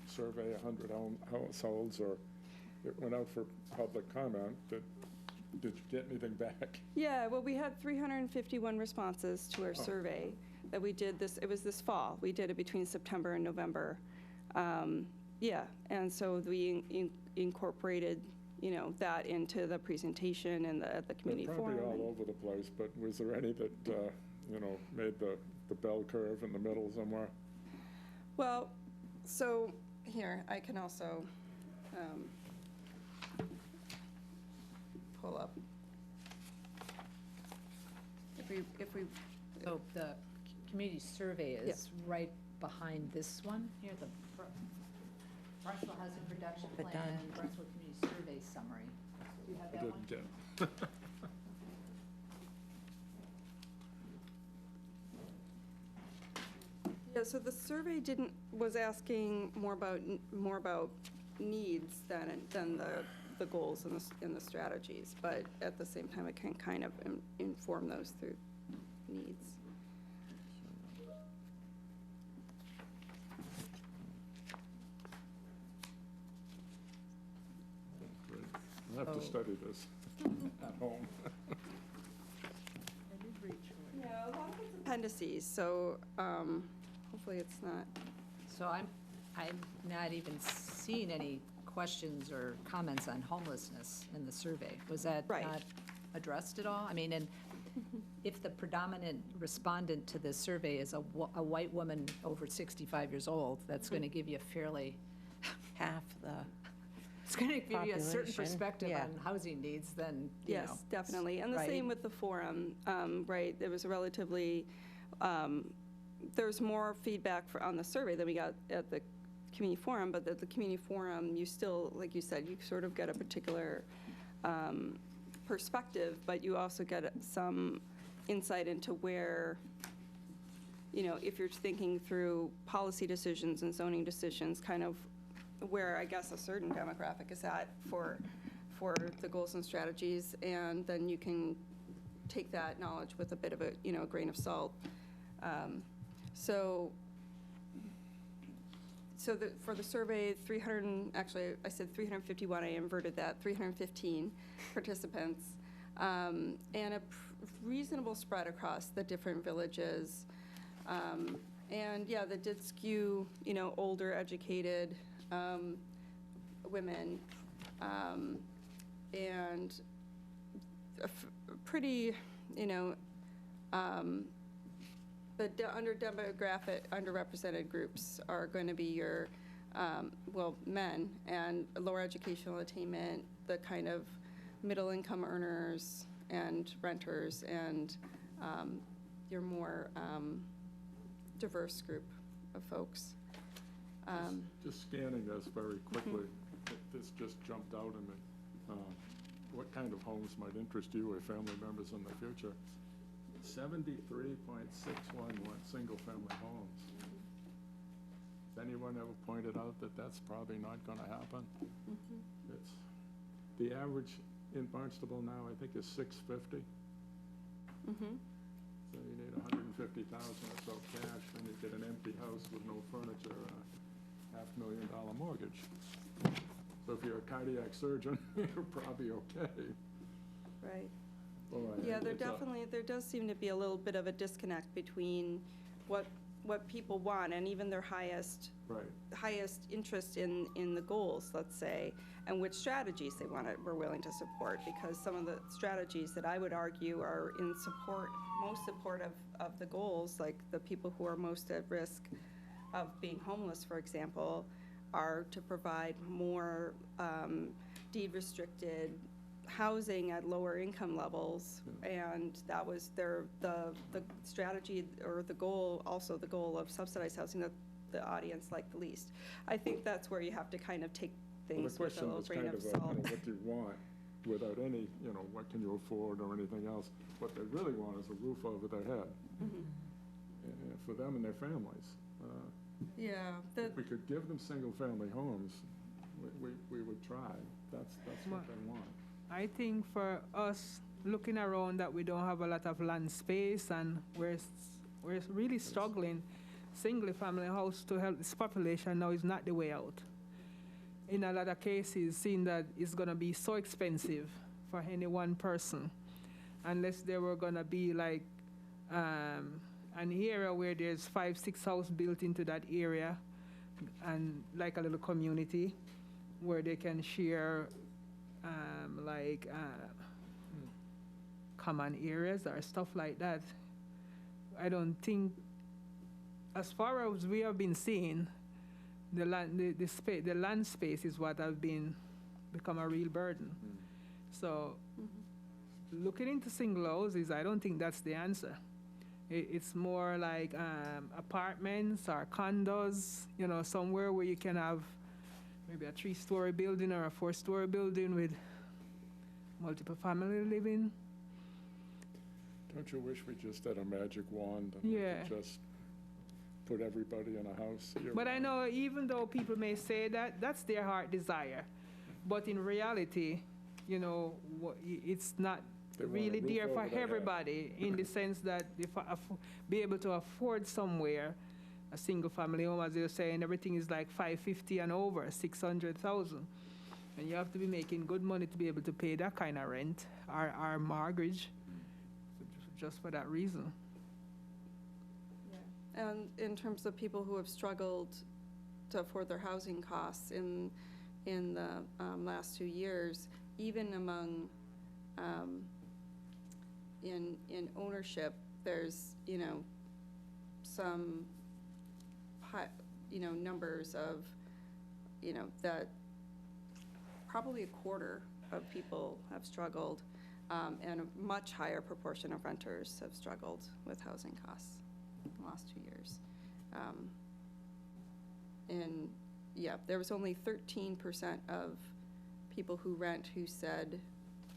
survey 100 households, or it went out for public comment? Did you get anything back? Yeah, well, we had 351 responses to our survey that we did it was this fall. We did it between September and November. And so we incorporated, that into the presentation and the community forum. They're probably all over the place, but was there any that, made the bell curve in the middle somewhere? Well, so here, I can also pull up. If we So the community survey is right behind this one here, the Barnstable Housing Production But Plan, done. Barnstable Community Survey Summary. Do you have I that one? didn't get. Yeah, so the survey was asking more about needs than the goals and the strategies, but at the same time, it can kind of inform those through needs. Great. I'll have to study this at home. Yeah, a lot of it's appendices, so hopefully it's not. So I'm not even seeing any questions or comments on homelessness in the survey. Was that Right. not addressed at all? I mean, and if the predominant respondent to this survey is a white woman over 65 years old, that's going to give you a fairly, Half the, it's going to give you a certain Population, perspective yeah. on housing needs than, you know. Yes, definitely. And the right? same with the forum, right? There was a relatively there's more feedback on the survey than we got at the community forum, but at the community forum, you still, like you said, you sort of get a particular perspective, but you also get some insight into where, if you're thinking through policy decisions and zoning decisions, kind of where I guess a certain demographic is at for the goals and strategies, and then you can take that knowledge with a bit of a grain of salt. For the survey, actually I said 351, I inverted that, 315 participants, and a reasonable spread across the different villages. And yeah, that did skew, older, educated women, and a pretty, the underrepresented groups are going to be your, men and lower educational attainment, the kind of middle-income earners and renters, and your more diverse group of folks. Just scanning this very quickly, this just jumped out at me. What kind of homes might interest you or family members in the future? 73.61 want single-family homes. Has anyone ever pointed out that that's probably not going to happen? It's, the average in Barnstable now, I think, is 650. So you need 150,000 or so cash, then you get an empty house with no furniture, $500,000 mortgage. So if you're a cardiac surgeon, you're probably okay. Right. Boy, Yeah, it's there does seem to be a little bit of a disconnect between what people want and even their highest interest in the goals, let's say, and which strategies they we're willing to support, because some of the strategies that I would argue are most supportive of the goals, like the people who are most at risk of being homeless, for example, are to provide more deed-restricted housing at lower income levels, and that was the strategy or the goal, also the goal of subsidized housing that the audience liked the least. I think that's where you have to kind of take things with a little grain of salt. What do you want, without any, what can you afford or anything else. What they really want is a roof over their head for them and their families. Yeah. If we could give them single-family homes, we would try. That's what they want. I think for us, looking around that we don't have a lot of land space and we're really struggling, single-family house to help this population now is not the way out. In a lot of cases, seeing that it's going to be so expensive for any one person, unless they were going to be like an area where there's 5-6 houses built into that area, and like a little community where they can share common areas or stuff like that. I don't think, as far as we have been seeing, the land space is what has become a real burden. So looking into single houses, I don't think that's the answer. It's more like apartments or condos, somewhere where you can have maybe a 3-story building or a 4-story building with multiple family living. Don't you wish we just had a magic wand and we could just put everybody in a house? But I know even though people may say that, that's their heart desire. But in reality, it's not really there for everybody, in the sense that if be able to afford somewhere, a single family home, as you're saying, everything is like $550,000 and over, $600,000. And you have to be making good money to be able to pay that kind of rent or mortgage, just for that reason. Yeah. And in terms of people who have struggled to afford their housing costs in the last 2 years, even among in ownership, there's some numbers of that probably a quarter of people have struggled, and a much higher proportion of renters have struggled with housing costs. in the last 2 years. And yeah, there was only 13% of people who rent who said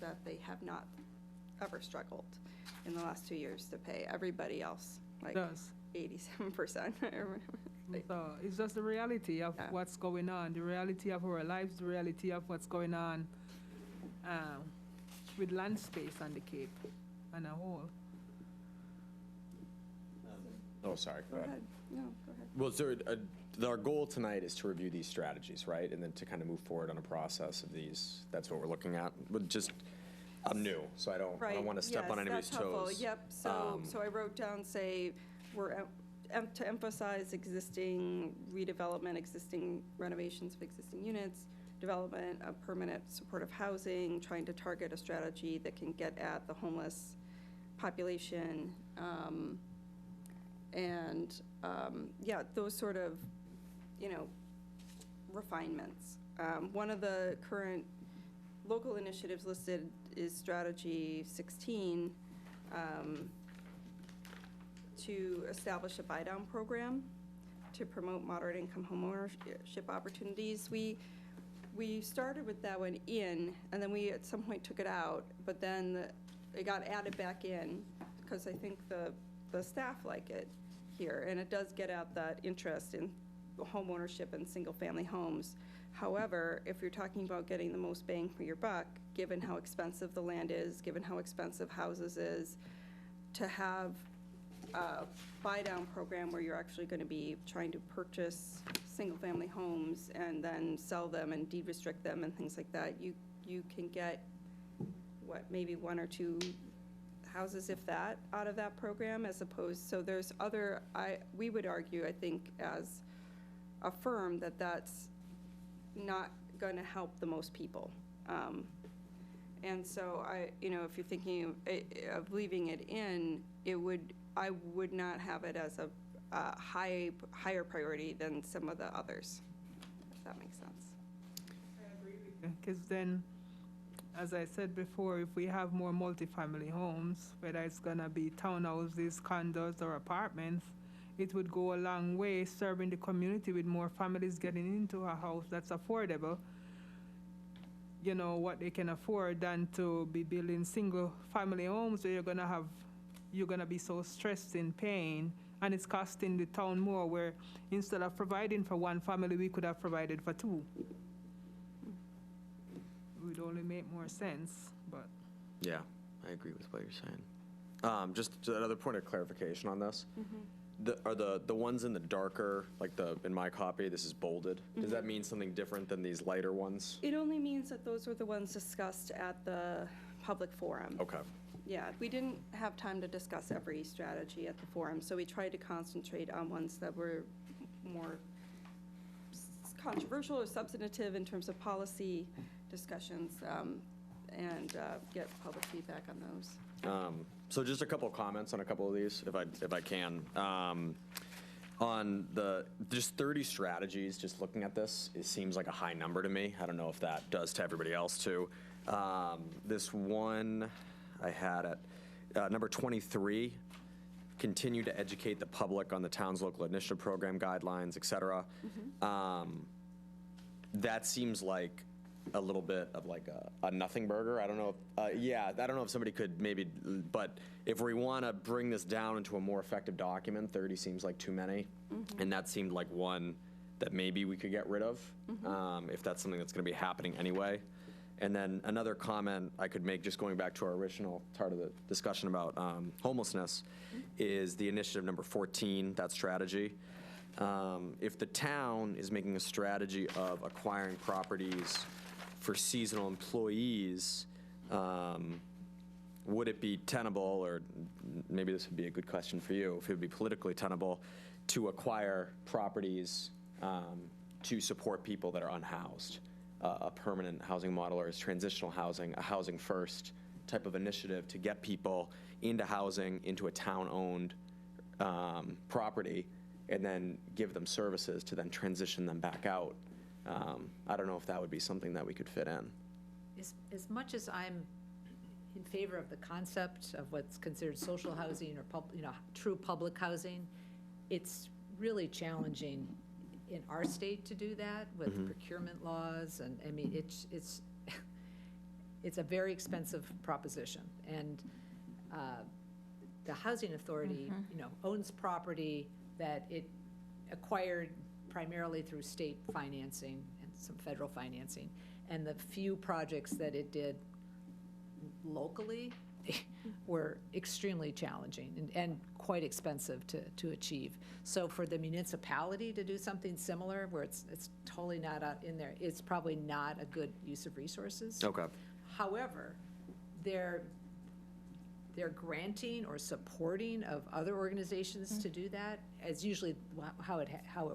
that they have not ever struggled in the last 2 years to pay. Everybody else, like Does. 87%. So it's just the reality of Yeah. what's going on, the reality of our lives, the reality of what's going on with land space on the Cape and a whole. Oh, sorry, go Go ahead. ahead. No, go ahead. Well, so our goal tonight is to review these strategies, right? And then to kind of move forward on a process of these. That's what we're looking at. But just, I'm new, so I don't want to step on anybody's Yes, that's helpful. toes. Yep, so I wrote down, say, to emphasize existing redevelopment, existing renovations of existing units, development of permanent supportive housing, trying to target a strategy that can get at the homeless population, and, yeah, those sort of, refinements. One of the current local initiatives listed is Strategy 16, to establish a buy-down program to promote moderate-income homeownership opportunities. We started with that one in, and then we at some point took it out, but then it got added back in, because I think the staff like it here, and it does get at that interest in homeownership and single-family homes. However, if you're talking about getting the most bang for your buck, given how expensive the land is, given how expensive houses is, to have a buy-down program where you're actually going to be trying to purchase single-family homes and then sell them and deed restrict them and things like that, you can get, maybe 1 or 2 houses, if that, out of that program, as opposed, so there's other, we would argue, I think, as a firm, that's not going to help the most people. And so if you're thinking of leaving it in, I would not have it as a higher priority than some of the others, if that makes sense. Because then, as I said before, if we have more multifamily homes, whether it's gonna be townhouses, condos, or apartments, it would go a long way serving the community with more families getting into a house that's affordable, what they can afford, than to be building single-family homes where you're gonna be so stressed in paying, and it's costing the town more, where instead of providing for one family, we could have provided for 2. It would only make more sense, but. Yeah, I agree with what you're saying. Just another point of clarification on this. Are the ones in the darker, like in my copy, this is bolded. Does that mean something different than these lighter ones? It only means that those were the ones discussed at the public forum. Okay. Yeah, we didn't have time to discuss every strategy at the forum, so we tried to concentrate on ones that were more controversial or substantive in terms of policy discussions, and get public feedback on those. So just a couple of comments on a couple of these, if I can. On just 30 strategies, just looking at this, it seems like a high number to me. I don't know if that does to everybody else too. This one I had at number 23, continue to educate the public on the town's local initiative program guidelines, et cetera. That seems like a little bit of like a nothing burger. I don't know if, I don't know if somebody could maybe, but if we want to bring this down into a more effective document, 30 seems like too many. And that seemed like one that maybe we could get rid of, if that's something that's going to be happening anyway. And then another comment I could make, just going back to our original part of the discussion about homelessness, is the initiative number 14, that strategy. If the town is making a strategy of acquiring properties for seasonal employees, would it be tenable, or maybe this would be a good question for you, if it would be politically tenable to acquire properties to support people that are unhoused? A permanent housing model, or is transitional housing a housing first type of initiative to get people into housing, into a town-owned property, and then give them services to then transition them back out? I don't know if that would be something that we could fit in. As much as I'm in favor of the concept of what's considered social housing or true public housing. It's really challenging in our state to do that with procurement laws, and I mean, it's a very expensive proposition. And the housing authority, owns property that it acquired primarily through state financing and some federal financing. And the few projects that it did locally were extremely challenging and quite expensive to achieve. So for the municipality to do something similar, where it's totally not out in there, it's probably not a good use of resources. Okay. However, they're granting or supporting of other organizations to do that is usually how it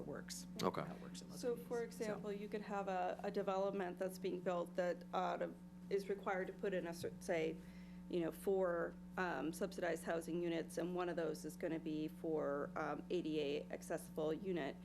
works. Okay. How it works in most So, communities. for example, you could have a development that's being built that is required to put in say, 4 subsidized housing units, and one of those is going to be for ADA accessible unit.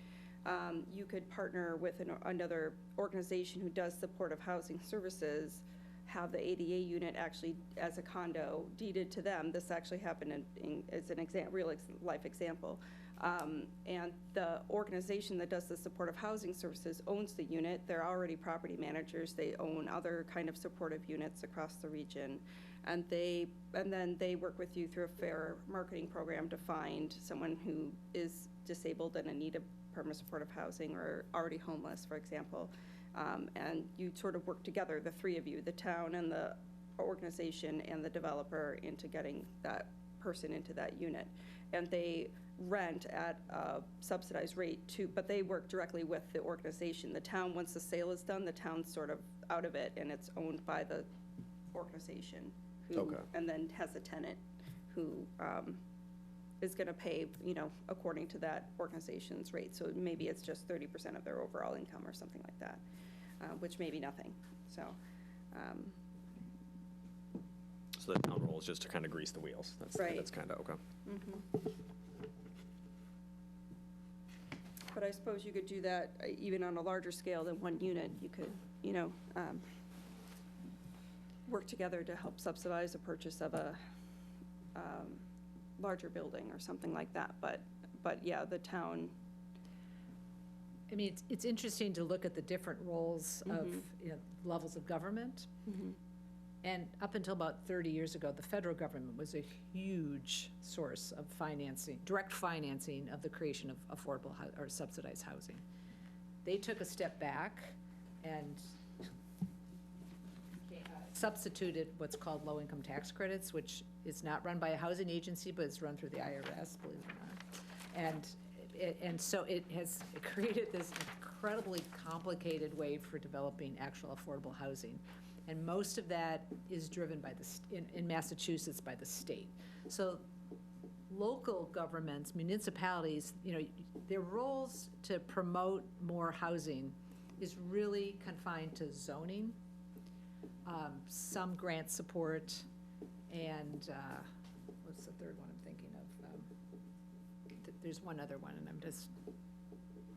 You could partner with another organization who does supportive housing services, have the ADA unit actually as a condo deeded to them. This actually happened as an real life example. And the organization that does the supportive housing services owns the unit. They're already property managers. They own other kind of supportive units across the region. And then they work with you through a fair marketing program to find someone who is disabled and in need of permanent supportive housing or already homeless, for example. And you sort of work together, the 3 of you, the town and the organization and the developer, into getting that person into that unit. And they rent at a subsidized rate too, but they work directly with the organization. The town, once the sale is done, the town's sort of out of it, and it's owned by the organization, who Okay. and then has a tenant who is going to pay, according to that organization's rate. So maybe it's just 30% of their overall income or something like that, which may be nothing. So. So the town role is just to kind of grease the wheels. Right. That's kind of, okay. But I suppose you could do that even on a larger scale than one unit. You could, work together to help subsidize the purchase of a larger building or something like that. But yeah, the town. I mean, it's interesting to look at the different roles of levels of government. And up until about 30 years ago, the federal government was a huge source of financing, direct financing of the creation of affordable or subsidized housing. They took a step back and substituted what's called low-income tax credits, which is not run by a housing agency, but it's run through the IRS, believe it or not. And so it has created this incredibly complicated way for developing actual affordable housing. And most of that is driven by in Massachusetts by the state. So local governments, municipalities, their roles to promote more housing is really confined to zoning, some grant support, and what's the third one I'm thinking of? There's one other one, and I'm just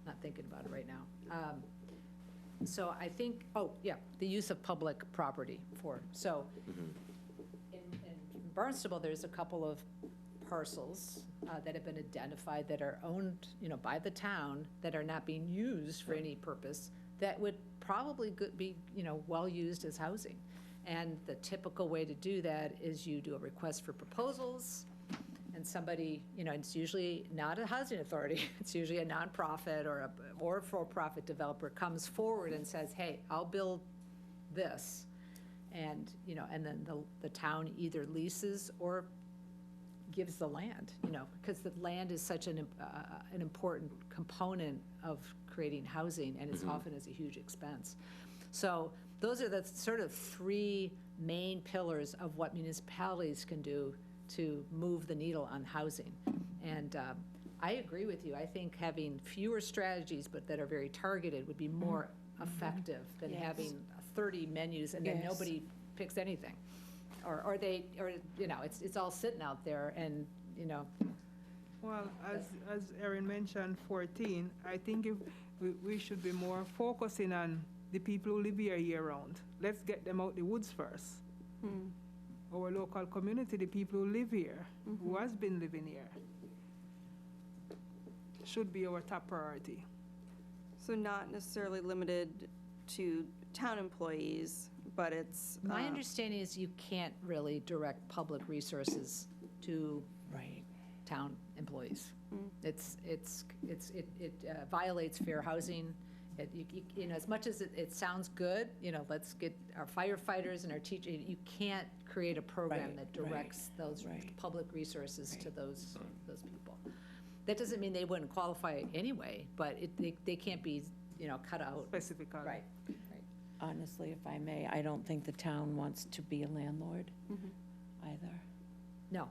not thinking about it right now. So I think, the use of public property in Barnstable, there's a couple of parcels that have been identified that are owned, by the town, that are not being used for any purpose, that would probably be, well used as housing. And the typical way to do that is you do a request for proposals, and somebody, it's usually not a housing authority, it's usually a nonprofit or a for-profit developer comes forward and says, hey, I'll build this. And, and then the town either leases or gives the land, because the land is such an important component of creating housing, and it's often is a huge expense. So those are the sort of 3 main pillars of what municipalities can do to move the needle on housing. And I agree with you. I think having fewer strategies, but that are very targeted, would be more effective than having 30 menus and then nobody picks anything. Or it's all sitting out there, and, Well, as Erin mentioned, 14, I think if we should be more focusing on the people who live here year-round. Let's get them out the woods first. Our local local community, the people who live here, who has been living here. Should be our top priority. So not necessarily limited to town employees, but it's. My understanding is you can't really direct public resources to Right. town employees. It violates fair housing. You know, as much as it sounds good, you know, let's get our firefighters and our teachers, you can't create a program Right, that directs those right. public resources to Right. those people. That doesn't mean they wouldn't qualify anyway, but they can't be, you know, cut out. Specifically. Right. Honestly, if I may, I don't think the town wants to be a landlord either. No,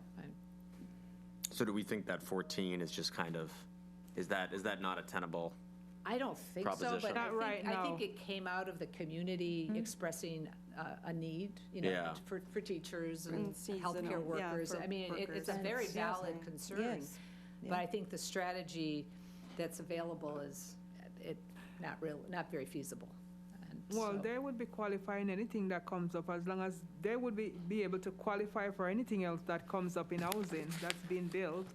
So do we think that 14 is just kind of, is that not a tenable? I don't think so, Proposition. but Not right I think now. it came out of the community expressing a need, you know, Yeah. for teachers and And seasonal, healthcare yeah, workers. for I mean, it's a workers. very Yes. valid Yes. concern. Yes. But I think the strategy that's available is not very feasible. And Well, so- they would be qualifying anything that comes up, as long as they would be able to qualify for anything else that comes up in housing that's being built.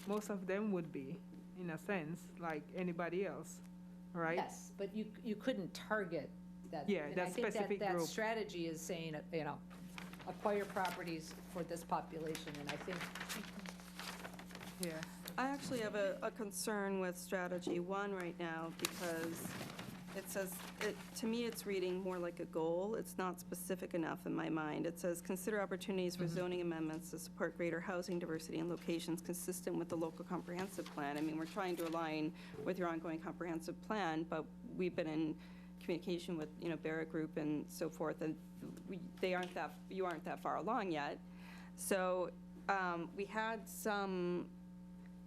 Most of them would be, in a sense, like anybody else, right? Yes, but you couldn't target that. Yeah, and that I think specific that group. strategy is saying, you know, acquire properties for this population, and I think, Yeah. I actually have a concern with strategy one right now because it says, to me, it's reading more like a goal. It's not specific enough in my mind. It says, consider opportunities for zoning amendments to support greater housing diversity in locations consistent with the local comprehensive plan. I mean, we're trying to align with your ongoing comprehensive plan, but we've been in communication with, you know, Barrett Group and so forth, and you aren't that far along yet. So we had some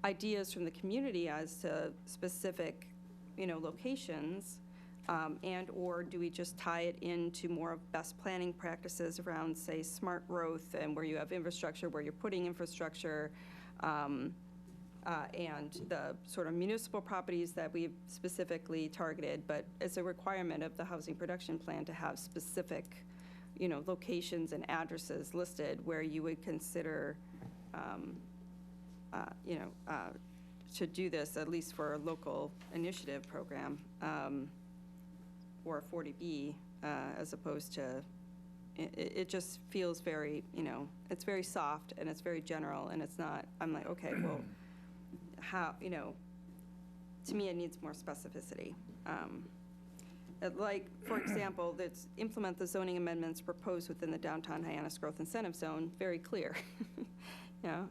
ideas from the community as to specific, you know, locations, and/or do we just tie it into more of best planning practices around, say, smart growth, and where you have infrastructure, where you're putting infrastructure, and the sort of municipal properties that we've specifically targeted, but it's a requirement of the housing production plan to have specific, you know, locations and addresses listed where you would consider, to do this, at least for a local initiative program, or a 40B, as opposed to, it just feels very, you know, it's very soft and it's very general and it's not, I'm like, okay, well, how, you know, to me, it needs more specificity. Like, for example, that's implement the zoning amendments proposed within the downtown Hyannis Growth Incentive Zone, very clear. You know,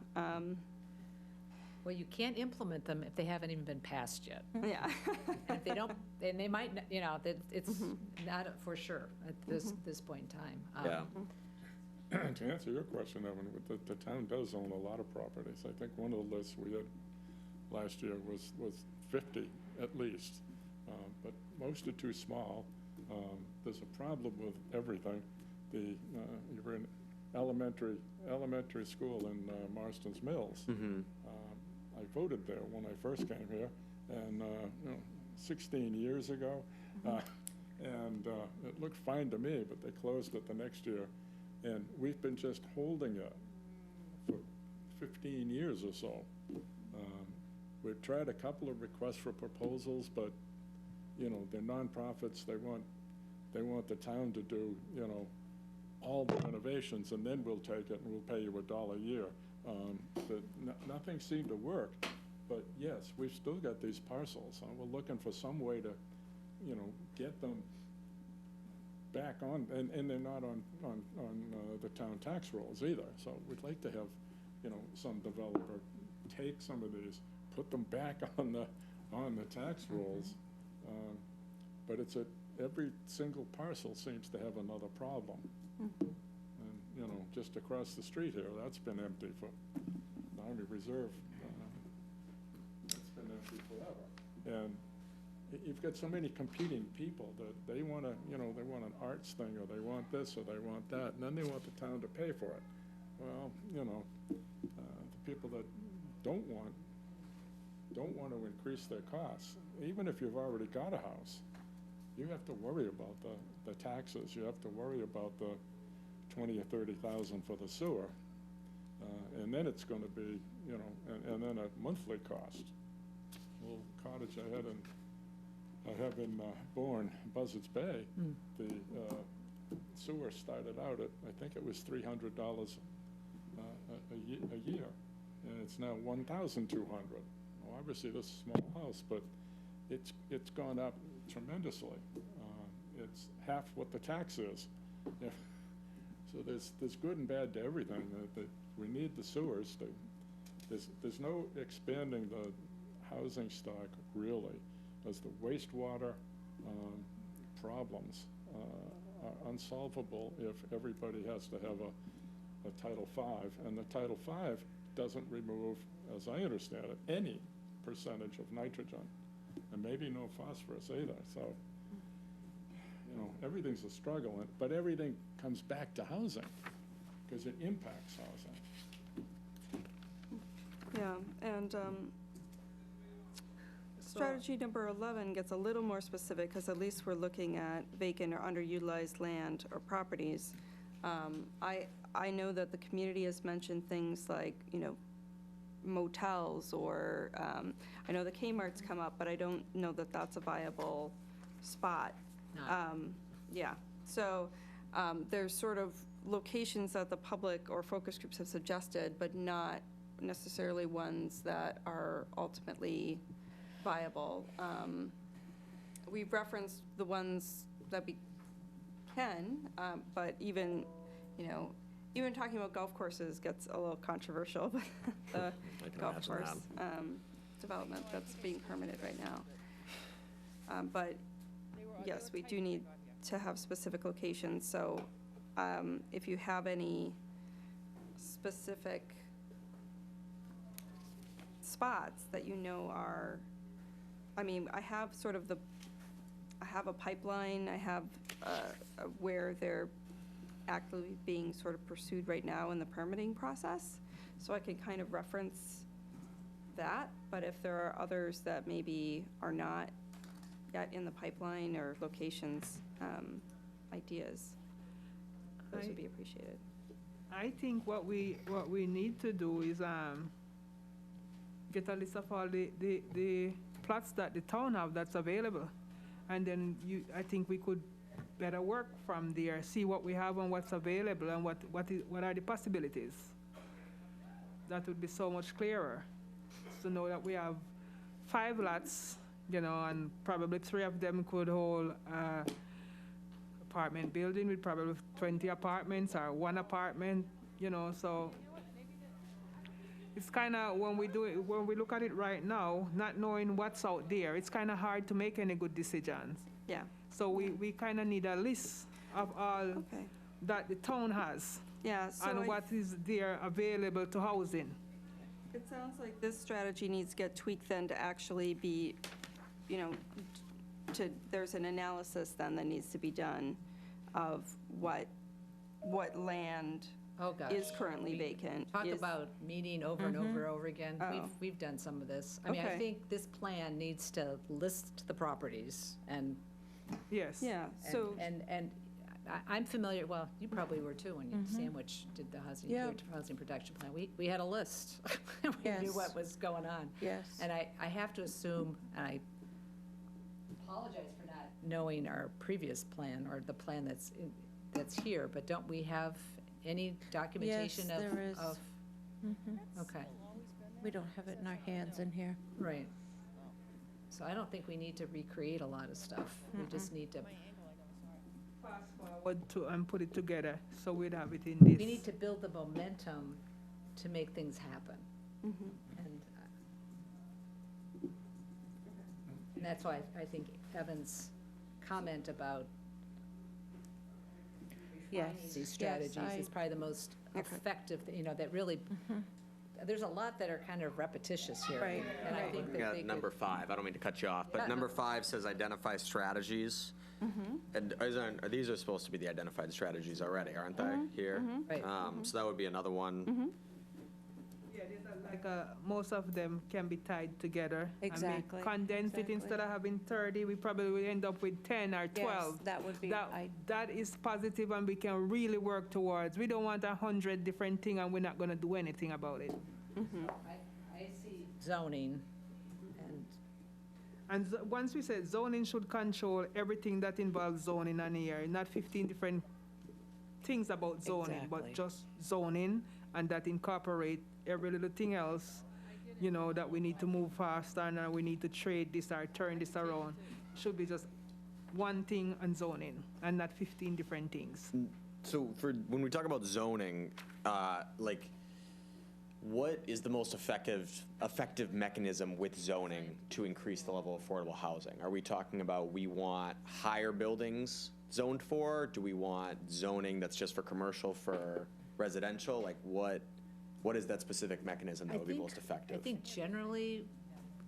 well, you can't implement them if they haven't even been passed yet. yeah. And if they don't, and they might, you know, that it's not for sure at this point in time. Yeah. To answer your question, Evan, the town does own a lot of properties. I think one of the lists we had last year was 50 at least, but most are too small. There's a problem with everything. You're in elementary school in Marston's Mills. I voted there when I first came here, and 16 years ago, and it looked fine to me, but they closed it the next year, and we've been just holding it for 15 years or so. We've tried a couple of requests for proposals, but you know, they're nonprofits. They want the town to do, you know, all the renovations, and then we'll take it and we'll pay you $1 a year. But nothing seemed to work. But yes, we've still got these parcels, and we're looking for some way to, you know, get them back on, and they're not on the town tax rolls either. So we'd like to have, you know, some developer take some of these, put them back on the tax rolls. But every single parcel seems to have another problem. And, you know, just across the street here, that's been empty for the Army Reserve. It's been empty forever. And you've got so many competing people that they want to, you know, they want an arts thing, or they want this, or they want that, and then they want the town to pay for it. Well, you know, the people that don't want to increase their costs, even if you've already got a house, you have to worry about the taxes. You have to worry about the 20 or 30,000 for the sewer. And then it's going to be, you know, and then a monthly cost. Little cottage I have in Bourne, Buzzards Bay, the sewer started out at, I think it was $300 a year, and it's now $1,200. Well, obviously this is a small house, but it's gone up tremendously. It's half what the tax is. Yeah. So there's good and bad to everything. That we need the sewers. There's no expanding the housing stock really, as the wastewater problems are unsolvable if everybody has to have a Title V, and the Title V doesn't remove, as I understand it, any percentage of nitrogen, and maybe no phosphorus either. So, you know, everything's a struggle, but everything comes back to housing because it impacts housing. Yeah, and strategy number 11 gets a little more specific, because at least we're looking at vacant or underutilized land or properties. I know that the community has mentioned things like, you know, motels, or I know the Kmart's come up, but I don't know that that's a viable spot. Yeah, so there's sort of locations that the public or focus groups have suggested, but not necessarily ones that are ultimately viable. We've referenced the ones that we can, but even, you know, even talking about golf courses gets a little controversial with the golf imagine course development that's being permitted right now. But yes, we do need to have specific locations, so if you have any specific spots that you know are, I mean, I have sort of I have a pipeline, I have where they're actively being sort of pursued right now in the permitting process, so I can kind of reference that. But if there are others that maybe are not yet in the pipeline, or locations, ideas, those would be appreciated. I think what we need to do is get a list of all the plots that the town have that's available, and then I think we could better work from there, see what we have and what's available, and what are the possibilities. That would be so much clearer, to know that we have 5 lots, you know, and probably 3 of them could hold apartment building with probably 20 apartments, or 1 apartment, you know. So it's kind of, when we look at it right now, not knowing what's out there, it's kind of hard to make any good decisions. Yeah. So we kind of need a list of all that the town has, Yeah, so and what is there available to housing. it sounds like this strategy needs to get tweaked then to actually be, you know, there's an analysis then that needs to be done of what land Oh, gosh. is currently vacant. Talk about meeting over and over and over again. Oh. We've done some of this. I mean, I Okay. think this plan needs to list the properties and. Yes. Yeah, so, And I'm familiar, well, you probably were too, when Sandwich did the Yeah. housing production plan. We had a list. We knew Yes. what was going on. Yes. And I have to assume, and I apologize for not knowing our previous plan, or the plan that's here, but don't we have any documentation Yes, of? there is. Okay, We don't have it in our hands in here. right. So I don't think we need to recreate a lot of stuff. We just need to, Fast forward to and put it together, so we'd have it in this. we need to build the momentum to make things happen. And that's why I think Evan's comment about Yes. these yes, strategies I- is probably the most Okay. effective, you know, that really, there's a lot that are kind of repetitious here. Right, And I right. think We that got they could. number 5. I don't mean to cut you off, but Yeah. number 5 says identify strategies. And these are supposed to be the identified strategies already, aren't they, here? Right. So that would be another one. Yeah, Most of them can be tied together. Exactly, And we condense it exactly. instead of having 30, we probably will end up with 10 or 12. Yes, that would be, That is positive and we can really work towards. We don't want 100 different things and we're not going to do anything about it. I see zoning, and And once we say zoning should control everything that involves zoning in the area, not 15 different things about zoning, but Exactly. just zoning, and that incorporate every little thing else, that we need to move faster and we need to trade this or turn this around. Should be just one thing on zoning and not 15 different things. So when we talk about zoning, what is the most effective mechanism with zoning to increase the level of affordable housing? Are we talking about we want higher buildings zoned for? Do we want zoning that's just for commercial, for residential? Like what is that specific mechanism that would be most effective? I think generally,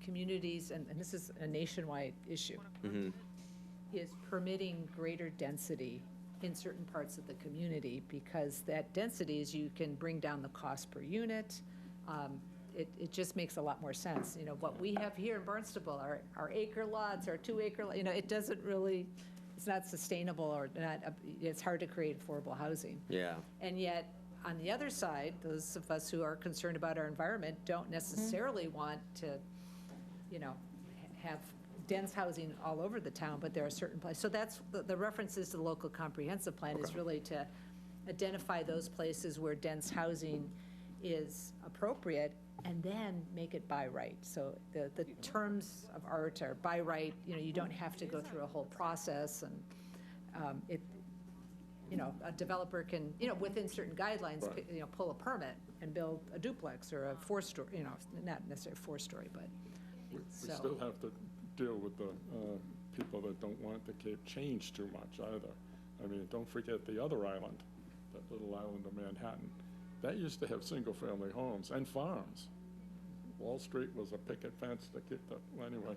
communities, and this is a nationwide issue, is permitting greater density in certain parts of the community, because that density is, you can bring down the cost per unit. It just makes a lot more sense. What we have here in Barnstable, our acre lots, our 2 acre, it doesn't really, it's not sustainable, or not, it's hard to create affordable housing. Yeah. And yet, on the other side, those of us who are concerned about our environment don't necessarily want to, have dense housing all over the town, but there are certain places. So that's, the references to the local comprehensive plan is really to identify those places where dense housing is appropriate, and then make it by right. So the terms of art are by right, you don't have to go through a whole process, and a developer can, within certain guidelines, Right. pull a permit and build a duplex or a 4-story, not necessarily 4-story, but. We So- still have to deal with the people that don't want the Cape change too much either. I mean, don't forget the other island, that little island of Manhattan. That used to have single-family homes and farms. Wall Street was a picket fence to keep the, well, anyway.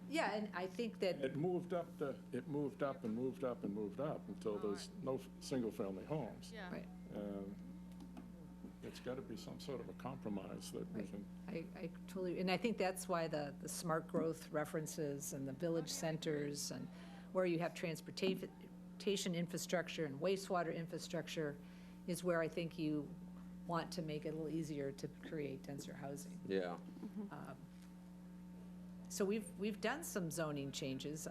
Yeah, and I think that, It moved up and moved up until there's no single-family homes. right, And it's got to be some sort of a compromise that we Right. can, I totally, and I think that's why the smart growth references and the village centers, and where you have transportation infrastructure and wastewater infrastructure, is where I think you want to make it a little easier to create denser housing. Yeah. So we've done some zoning changes.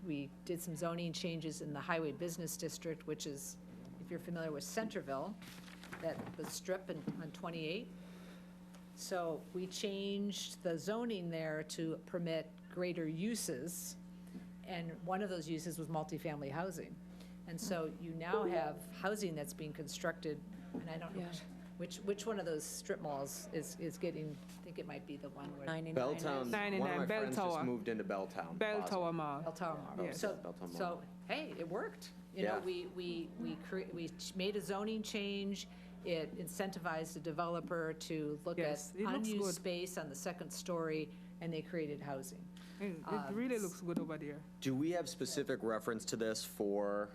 We did some zoning changes in the Highway Business District, which is, if you're familiar with Centerville, that the strip on 28. So we changed the zoning there to permit greater uses, and one of those uses was multifamily housing. And so you now have housing that's being constructed, and I don't know Yeah. which one of those strip malls is getting, I think it might be the one where. 99. Belltown, one of 99, my Bell friends Tower. just moved into Belltown. Bell Plaza. Tower Mall. Bell Tower Mall. Yes. So, Bell Tower Mall. so, hey, it worked. Yeah. We made a zoning change. It incentivized the developer to look at Yes, it looks unused good. space on the second story, and they created housing. It really looks good over there. Do we have specific reference to this for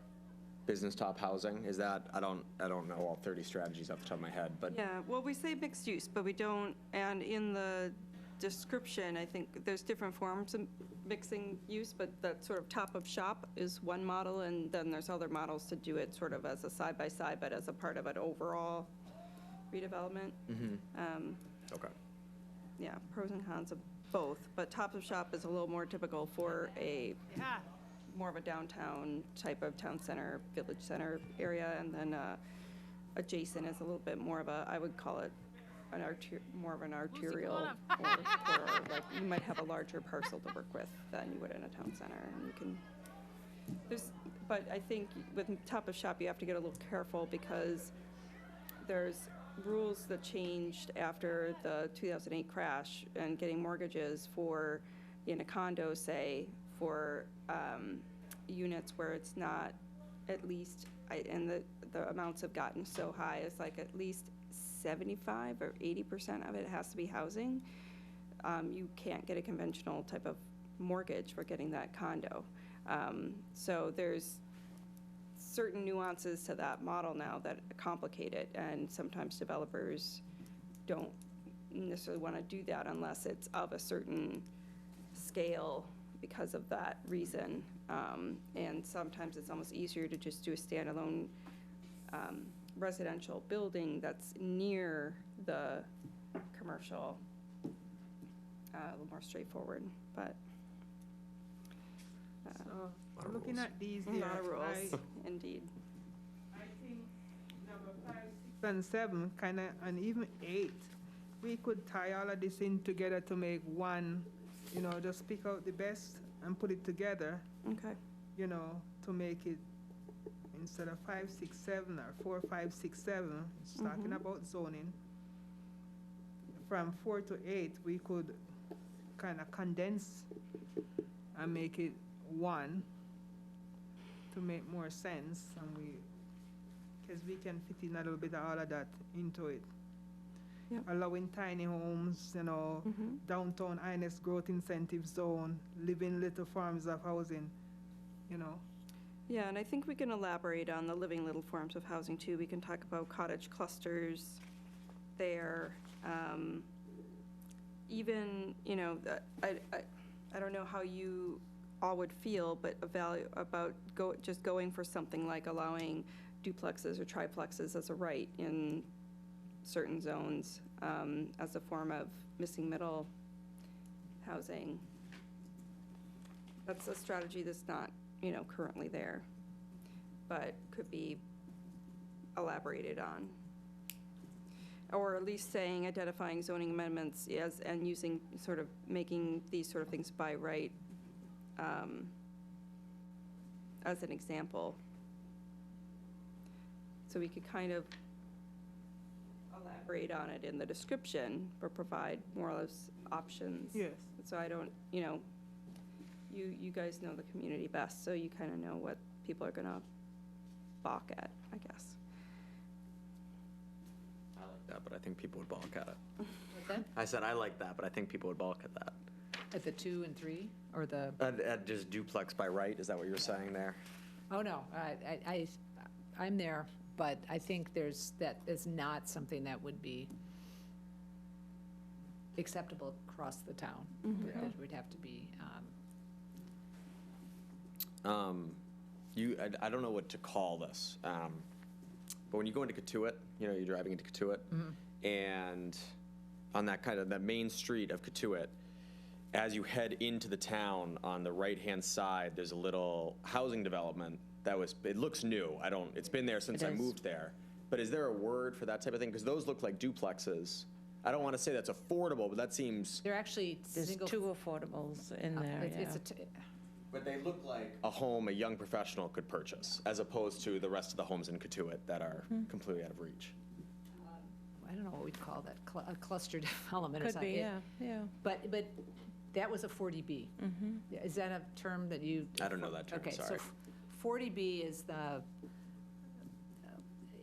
business top housing? Is that, I don't know all 30 strategies off the top of my head, but Yeah, well, we say mixed use, but we don't, and in the description, I think there's different forms of mixing use, but that sort of top of shop is one model, and then there's other models to do it sort of as a side-by-side, but as a part of an overall redevelopment. okay. Yeah, pros and cons of both, but top of shop is a little more typical for more of a downtown type of town center, village center area, and then adjacent is a little bit more of a, I would call it more of an arterial, or like you might have a larger parcel to work with than you would in a town center, and you can, but I think with top of shop, you have to get a little careful because there's rules that changed after the 2008 crash and getting mortgages for, in a condo, say, for units where it's not at least, and the amounts have gotten so high, it's like at least 75 or 80% of it has to be housing. You can't get a conventional type of mortgage for getting that condo. So there's certain nuances to that model now that complicate it, and sometimes developers don't necessarily want to do that unless it's of a certain scale because of that reason. And sometimes it's almost easier to just do a standalone residential building that's near the commercial, a little more straightforward, but So, looking at these a here, lot of rules, indeed. I think number 5, 6, and 7, kind of, and even 8, we could tie all of this in together to make one, you know, just pick out the best and put it together, Okay. you know, to make it, instead of 5, 6, 7, or 4, 5, 6, 7, it's talking about zoning. From 4 to 8, we could kind of condense and make it one to make more sense, and because we can fit in a little bit of all of that into it. Yep. Allowing tiny homes, you know, downtown Ines growth incentive zone, living little forms of housing, you know. Yeah, and I think we can elaborate on the living little forms of housing too. We can talk about cottage clusters there. Even, you know, I don't know how you all would feel, but about just going for something like allowing duplexes or triplexes as a right in certain zones as a form of missing middle housing. That's a strategy that's not, you know, currently there, but could be elaborated on. Or at least saying, identifying zoning amendments as, and using, sort of, making these sort of things by right as an example. So we could kind of elaborate on it in the description, but provide more or less options. Yes. So I don't, you know, you guys know the community best, so you kind of know what people are gonna balk at, I guess. I like that, but I think people would balk at it. What's that? I said I like that, but I think people would balk at that. At the 2 and 3, or the, At just duplex by right, is that what you're saying there? oh, no, I'm there, but I think that is not something that would be acceptable across the town. It would have to be, I don't know what to call this, but when you go into Katuitt, you know, you're driving into Katuitt, and on that main street of Katuitt, as you head into the town on the right-hand side, there's a little housing development it looks new. It's been there since I moved there. But is there a word for that type of thing? Because those look like duplexes. I don't want to say that's affordable, but that seems. they're actually There's single. 2 affordables in there, It's yeah. But they look like a home a young professional could purchase, as opposed to the rest of the homes in Katuitt that are completely out of reach. I don't know what we'd call that, a cluster development or Could something. be, yeah. But that was a 40B. Yeah, is that a term that you? I don't know that term, Okay, sorry. so 40B is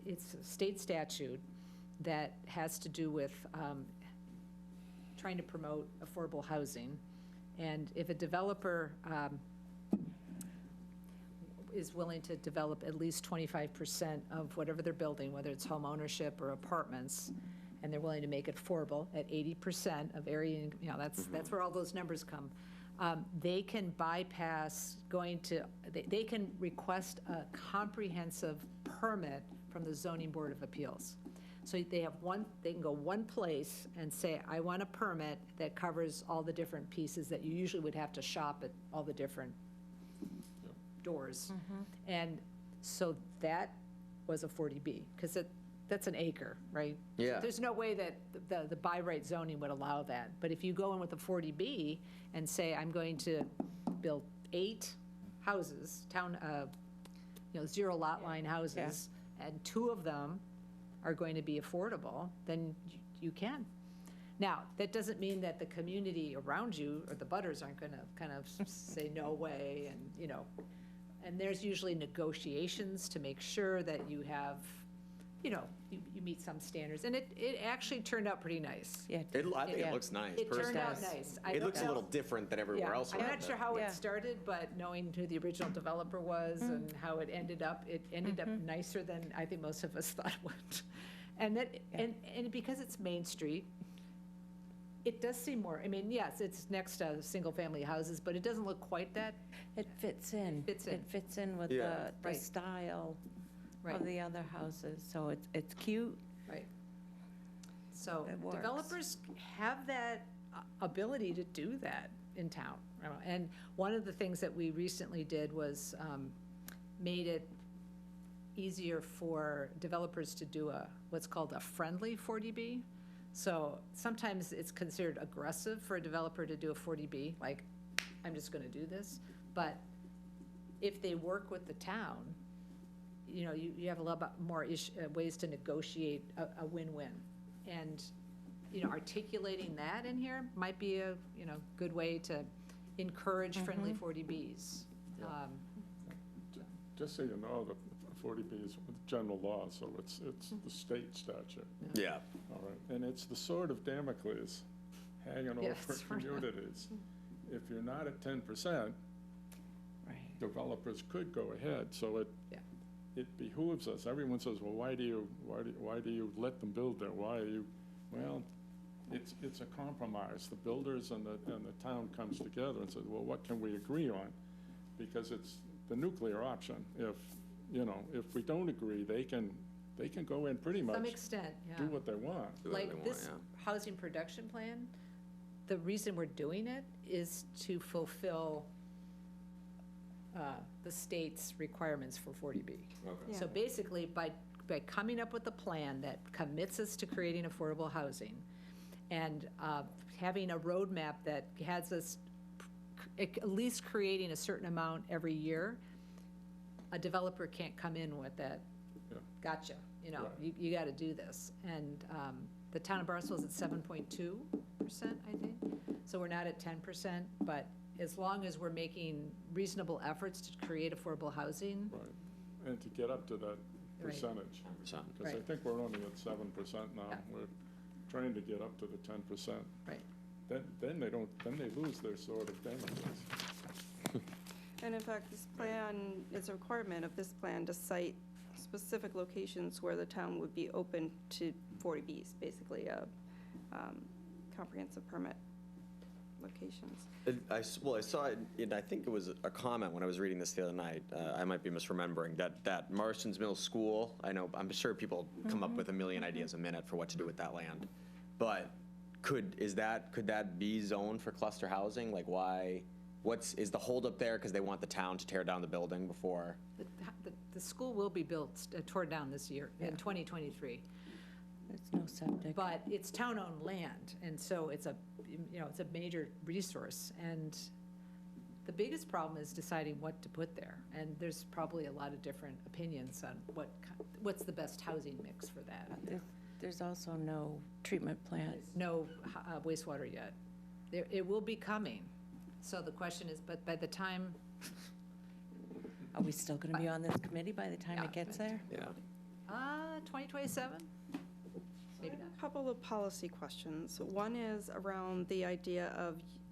it's a state statute that has to do with trying to promote affordable housing. And if a developer is willing to develop at least 25% of whatever they're building, whether it's home ownership or apartments, and they're willing to make it affordable at 80% of area, you know, that's where all those numbers come. They can bypass they can request a comprehensive permit from the Zoning Board of Appeals. So they can go one place and say, I want a permit that covers all the different pieces that you usually would have to shop at all the different doors. And so that was a 40B, because that's an acre, right? Yeah. There's no way that the by right zoning would allow that. But if you go in with a 40B and say, I'm going to build 8 houses, zero lot line houses, and 2 of them are going to be affordable, then you can. Now, that doesn't mean that the community around you or the butters aren't going to kind of say no way, and, you know, and there's usually negotiations to make sure that you have, you know, you meet some standards. And it actually turned out pretty nice. Yeah. I think it looks nice, It turned personally. out nice. I It don't looks a know- little different than everywhere Yeah, else I'm around not sure it. how Yeah. it started, but knowing who the original developer was and how it ended up nicer than I think most of us thought it would. And and because it's Main Street, it does seem more, I mean, yes, it's next to single-family houses, but it doesn't look quite that. It fits in. Fits in. It fits in with Yeah. the Right. style Right. of the other houses, so it's cute. Right. So It works. developers have that ability to do that in town. And one of the things that we recently did was made it easier for developers to do what's called a friendly 40B. So sometimes it's considered aggressive for a developer to do a 40B, like, I'm just gonna do this. But if they work with the town, you know, you have a lot more ways to negotiate a win-win. And, you know, articulating that in here might be a, you know, good way to encourage friendly 40Bs. Just so you know, the 40B is general law, so it's the state statute, Yeah. all right? And it's the sword of Damocles hanging over Yes, right. communities. If you're not at 10%, Right. developers could go ahead, so Yeah. it behooves us. Everyone says, well, why do you let them build there? Why are you, well, it's a compromise. The builders and the town comes together and says, well, what can we agree on? Because it's the nuclear option. If we don't agree, they can go in pretty much, Some extent, yeah. do what they want. Do whatever they Like want, this yeah. housing production plan, the reason we're doing it is to fulfill the state's requirements for 40B. So Yeah. basically, by coming up with a plan that commits us to creating affordable housing and having a roadmap that has us at least creating a certain amount every year, a developer can't come in with that, Yeah. gotcha, you know, Right. you gotta do this. And the town of Barnstable is at 7.2%, I think, so we're not at 10%, but as long as we're making reasonable efforts to create affordable housing, Right. And to get up to that Right. percentage. 10%. Because I Right. think we're only at 7% now. Yeah. We're trying to get up to the 10%. right, Then they lose their sword of Damocles. And in fact, this plan is a requirement of this plan to cite specific locations where the town would be open to 40Bs, basically, comprehensive permit locations. I saw it, and I think it was a comment when I was reading this the other night. I might be misremembering that Marston's Middle School. I'm sure people come up with a million ideas a minute for what to do with that land, but could that be zoned for cluster housing? Like, why? Is the holdup there because they want the town to tear down the building before? the school will be torn down this year, in 2023. There's no septic. But it's town-owned land, and so it's a major resource. And the biggest problem is deciding what to put there. And there's probably a lot of different opinions on what's the best housing mix for that. There's also no treatment plant. No wastewater yet. It will be coming. So the question is, but by the time, Are we still going to be on this committee by the time Yeah. it gets there? Yeah. 2027? Maybe not. A couple of policy questions. One is around the idea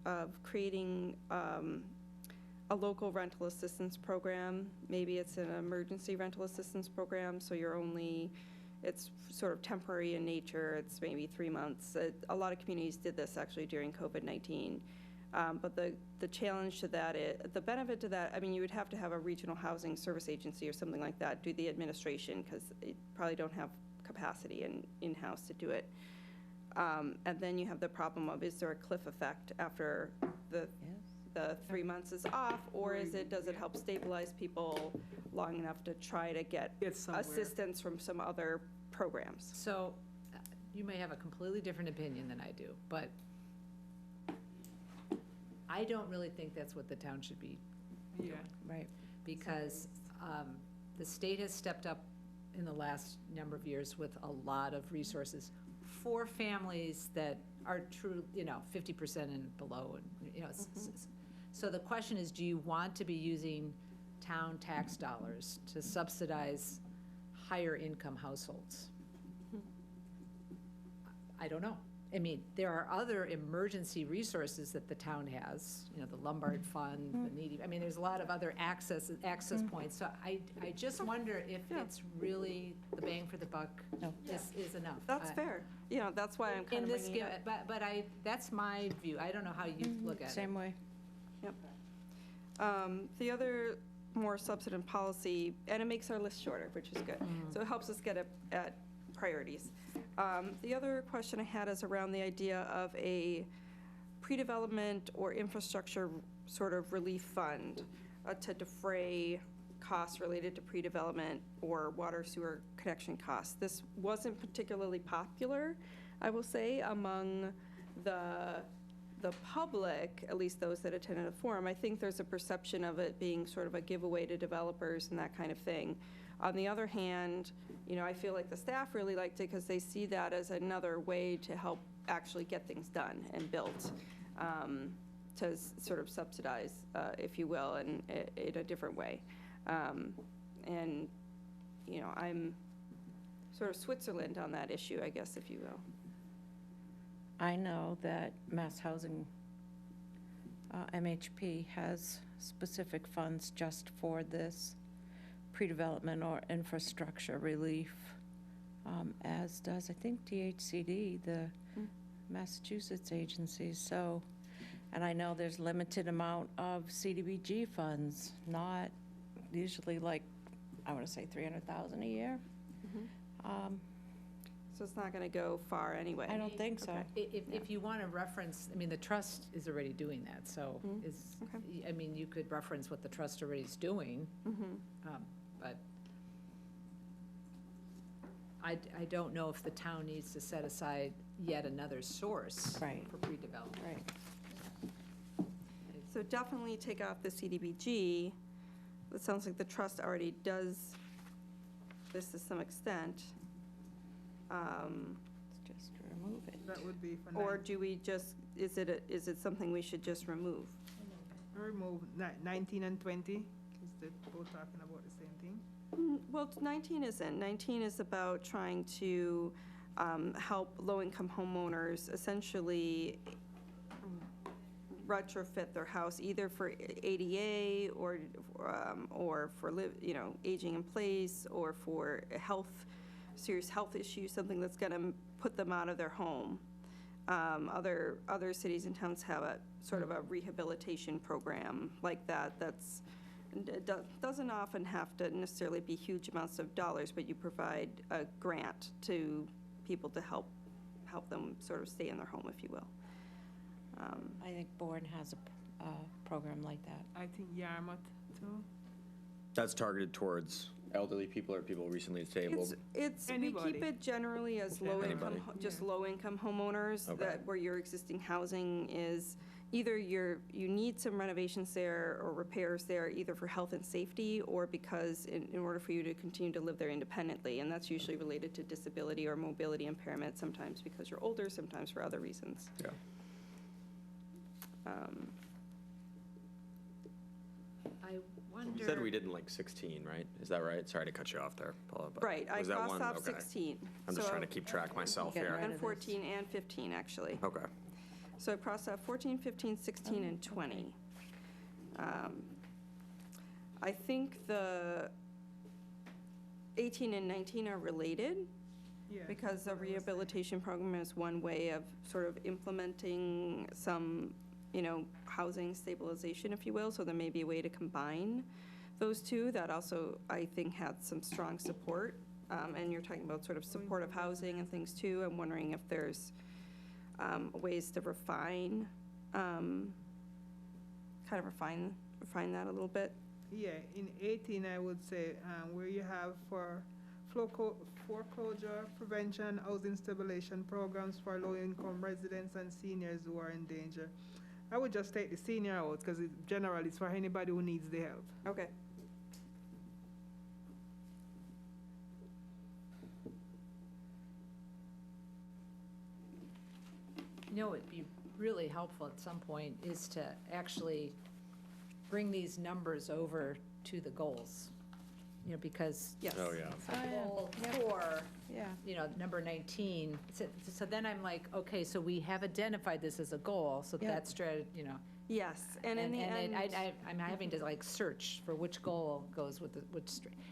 of creating a local rental assistance program. Maybe it's an emergency rental assistance program, so it's sort of temporary in nature. It's maybe 3 months. A lot of communities did this actually during COVID-19. But the challenge to that, the benefit to that, I mean, you would have to have a regional housing service agency or something like that do the administration, because they probably don't have capacity in-house to do it. And then you have the problem of, is there a cliff effect after the 3 months is off, or does it help stabilize people long enough to try to get Get somewhere. assistance from some other programs? So you may have a completely different opinion than I do, but I don't really think that's what the town should be Yeah. Right. because the state has stepped up in the last number of years with a lot of resources for families that are true, 50% and below. And, so the question is, do you want to be using town tax dollars to subsidize higher income households? I don't know. I mean, there are other emergency resources that the town has, you know, the Lombard Fund, the needy, I mean, there's a lot of other access points. So I just wonder if Yeah. it's really the bang for the buck is enough. That's fair. You know, that's why I'm kind In of this, bringing it up. but that's my view. I don't know how you look at it. Same way. Yep. The other more substantive policy, and it makes our list shorter, which is good. So it helps us get at priorities. The other question I had is around the idea of a pre-development or infrastructure sort of relief fund to defray costs related to pre-development or water sewer connection costs. This wasn't particularly popular, I will say, among the public, at least those that attended the forum. I think there's a perception of it being sort of a giveaway to developers and that kind of thing. On the other hand, you know, I feel like the staff really liked it because they see that as another way to help actually get things done and built, to sort of subsidize, if you will, in a different way. And, you know, I'm sort of Switzerland on that issue, I guess, if you will. I know that Mass Housing, MHP, has specific funds just for this pre-development or infrastructure relief, as does, I think, DHCD, the Massachusetts agency. So, and I know there's limited amount of CDBG funds, not usually like, I want to say 300,000 a year. So it's not going to go far anyway. I don't think so. Okay. If you want to reference, I mean, the trust is already doing that, so Okay. I mean, you could reference what the trust already is doing, but I don't know if the town needs to set aside yet another source Right. for pre-development. Right. So definitely take off the CDBG. It sounds like the trust already does this to some extent. Just remove it. That would be for Or do we just, is it something we should just remove? remove 19 and 20, because they're both talking about the same thing. Well, 19 isn't. 19 is about trying to help low-income homeowners essentially retrofit their house either for ADA or for aging in place, or for serious health issues, something that's going to put them out of their home. Other cities and towns have a sort of a rehabilitation program like that. It doesn't often have to necessarily be huge amounts of dollars, but you provide a grant to people to help them sort of stay in their home, if you will. I think Bourne has a program like that. I think Yarmouth too. That's targeted towards elderly people or people recently disabled. We Anybody. keep it generally as Okay. low-income, Anybody. just low-income homeowners, Okay. where your existing housing is, either you need some renovations there or repairs there, either for health and safety, or because in order for you to continue to live there independently, and that's usually related to disability or mobility impairment, sometimes because you're older, sometimes for other reasons. Yeah. I wonder. You said we didn't like 16, right? Is that right? Sorry to cut you off there, Paula. But Right, I was that crossed one? off Okay. 16. I'm just So- trying to keep track myself Get here. rid And of this. 14 and 15, actually. Okay. So I crossed out 14, 15, 16, and 20. I think the 18 and 19 are related, Yeah. because the rehabilitation program is one way of sort of implementing some, housing stabilization, if you will, so there may be a way to combine those two. That also, I think, had some strong support. And you're talking about sort of supportive housing and things too. I'm wondering if there's ways to refine that a little bit. Yeah, in 18, I would say, where you have for foreclosure prevention, housing stabilization programs for low-income residents and seniors who are in danger. I would just take the senior out, because generally it's for anybody who needs the help. Okay. You know, it'd be really helpful at some point is to actually bring these numbers over to the goals. because Yes. Oh, yeah. goal Yeah. 4, Yeah. number 19, so then I'm like, okay, so we have identified this as a goal, so Yeah. that's Yes, and in the end. I'm having to like search for which goal goes with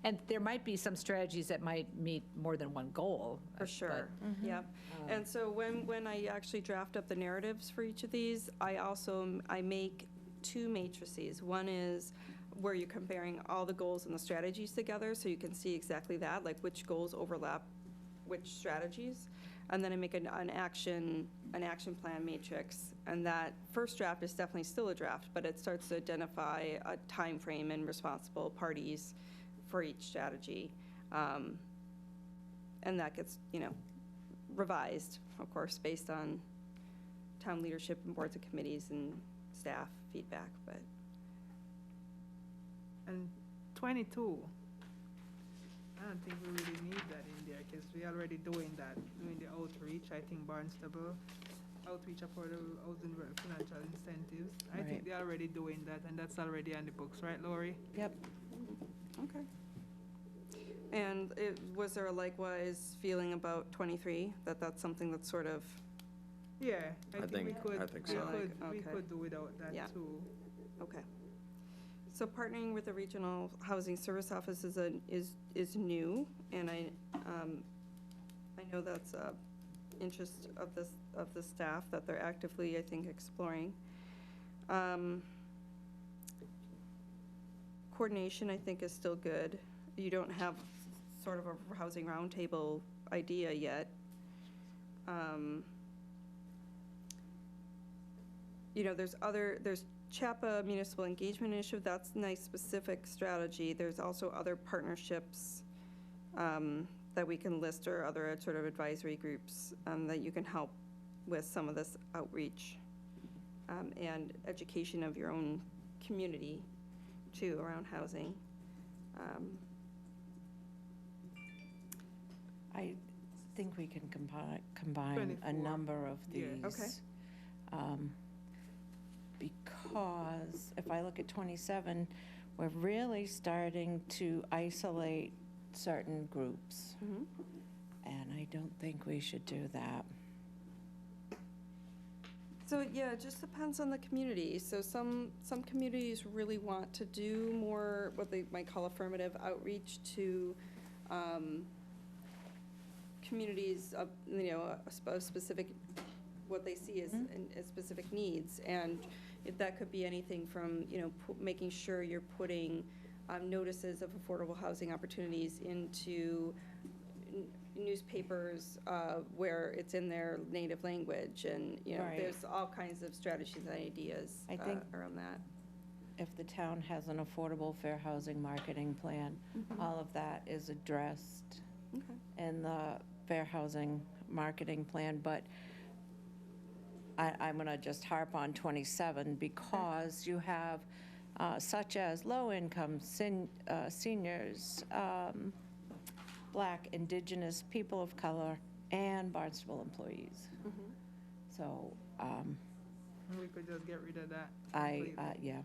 and there might be some strategies that might meet more than one goal. For sure, yep. Um, And so when I actually draft up the narratives for each of these, I make 2 matrices. One is where you're comparing all the goals and the strategies together, so you can see exactly that, like which goals overlap which strategies. And then I make an action plan matrix, and that first draft is definitely still a draft, but it starts to identify a time frame and responsible parties for each strategy. And that gets, revised, of course, based on town leadership and boards and committees and staff feedback, but. And 22, I don't think we really need that in there, because we're already doing that, doing the outreach. I think Barnstable, outreach affordable housing financial incentives. I Right. think they're already doing that, and that's already on the books, right, Lori? Yep. Okay. And was there a likewise feeling about 23, that that's something that's sort of, Yeah, I I think we think- could, I think we so. could, we Okay. could do without that Yeah. too. okay. So partnering with the Regional Housing Service Office is new, and I know that's a interest of the staff, that they're actively, I think, exploring. Coordination, I think, is still good. You don't have sort of a housing roundtable idea yet. There's CHAPA Municipal Engagement Initiative, that's a nice specific strategy. There's also other partnerships that we can list, or other sort of advisory groups that you can help with some of this outreach and education of your own community too around housing. I think we can combine a 24. number of Yeah. these. Okay. Because if I look at 27, we're really starting to isolate certain groups, Mhm. and I don't think we should do that. So, yeah, it just depends on the community. So some communities really want to do more, what they might call affirmative outreach to communities of, a specific, what they see as specific needs. And that could be anything from, making sure you're putting notices of affordable housing opportunities into newspapers where it's in their native language, and Right. there's all kinds of strategies and ideas I think- around that. If the town has an affordable fair housing marketing plan, all of that is addressed Okay. in the fair housing marketing plan, but I'm going to just harp on 27 because you have such as low-income seniors, Black, Indigenous, people of color, and Barnstable employees. So We could just get rid of that. yeah.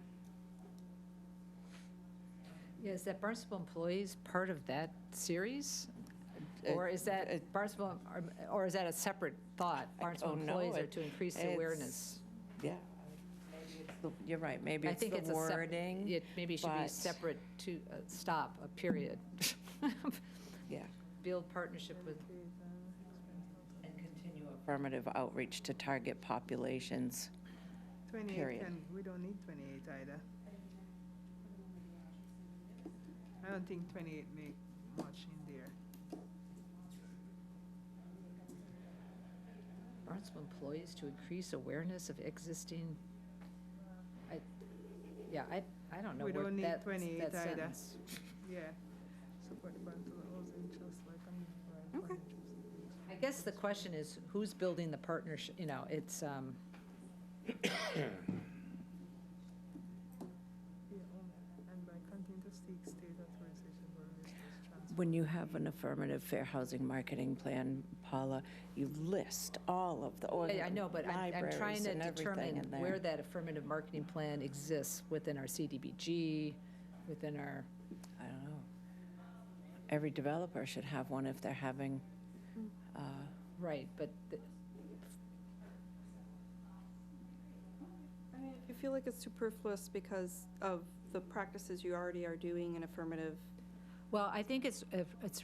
Yeah, is that Barnstable employees part of that series? Or is that Barnstable, or is that a separate thought? Barnstable don't know. employees are to increase the It's- awareness. Yeah. You're right, maybe I it's think the it's a sep- wording. It maybe should be but- separate to, stop, a period. Yeah. Build partnership with, And continue affirmative outreach to target populations. 28, Period. we don't need 28 either. I don't think 28 make much in there. Barnstable employees to increase awareness of existing, I don't know We where don't need that 28 that either. sentence. Yeah. Support the Barnstable housing trust like Okay. I guess the question is, who's building the partnership, it's, And by continuing to seek state authorization for resource transfer. When you have an affirmative fair housing marketing plan, Paula, you list all of the I know, but I'm trying libraries to and everything determine in there. where that affirmative marketing plan exists within our CDBG, within our, I don't know. every developer should have one if they're having, Right, but I mean, if you feel like it's superfluous because of the practices you already are doing in affirmative, well, I think it's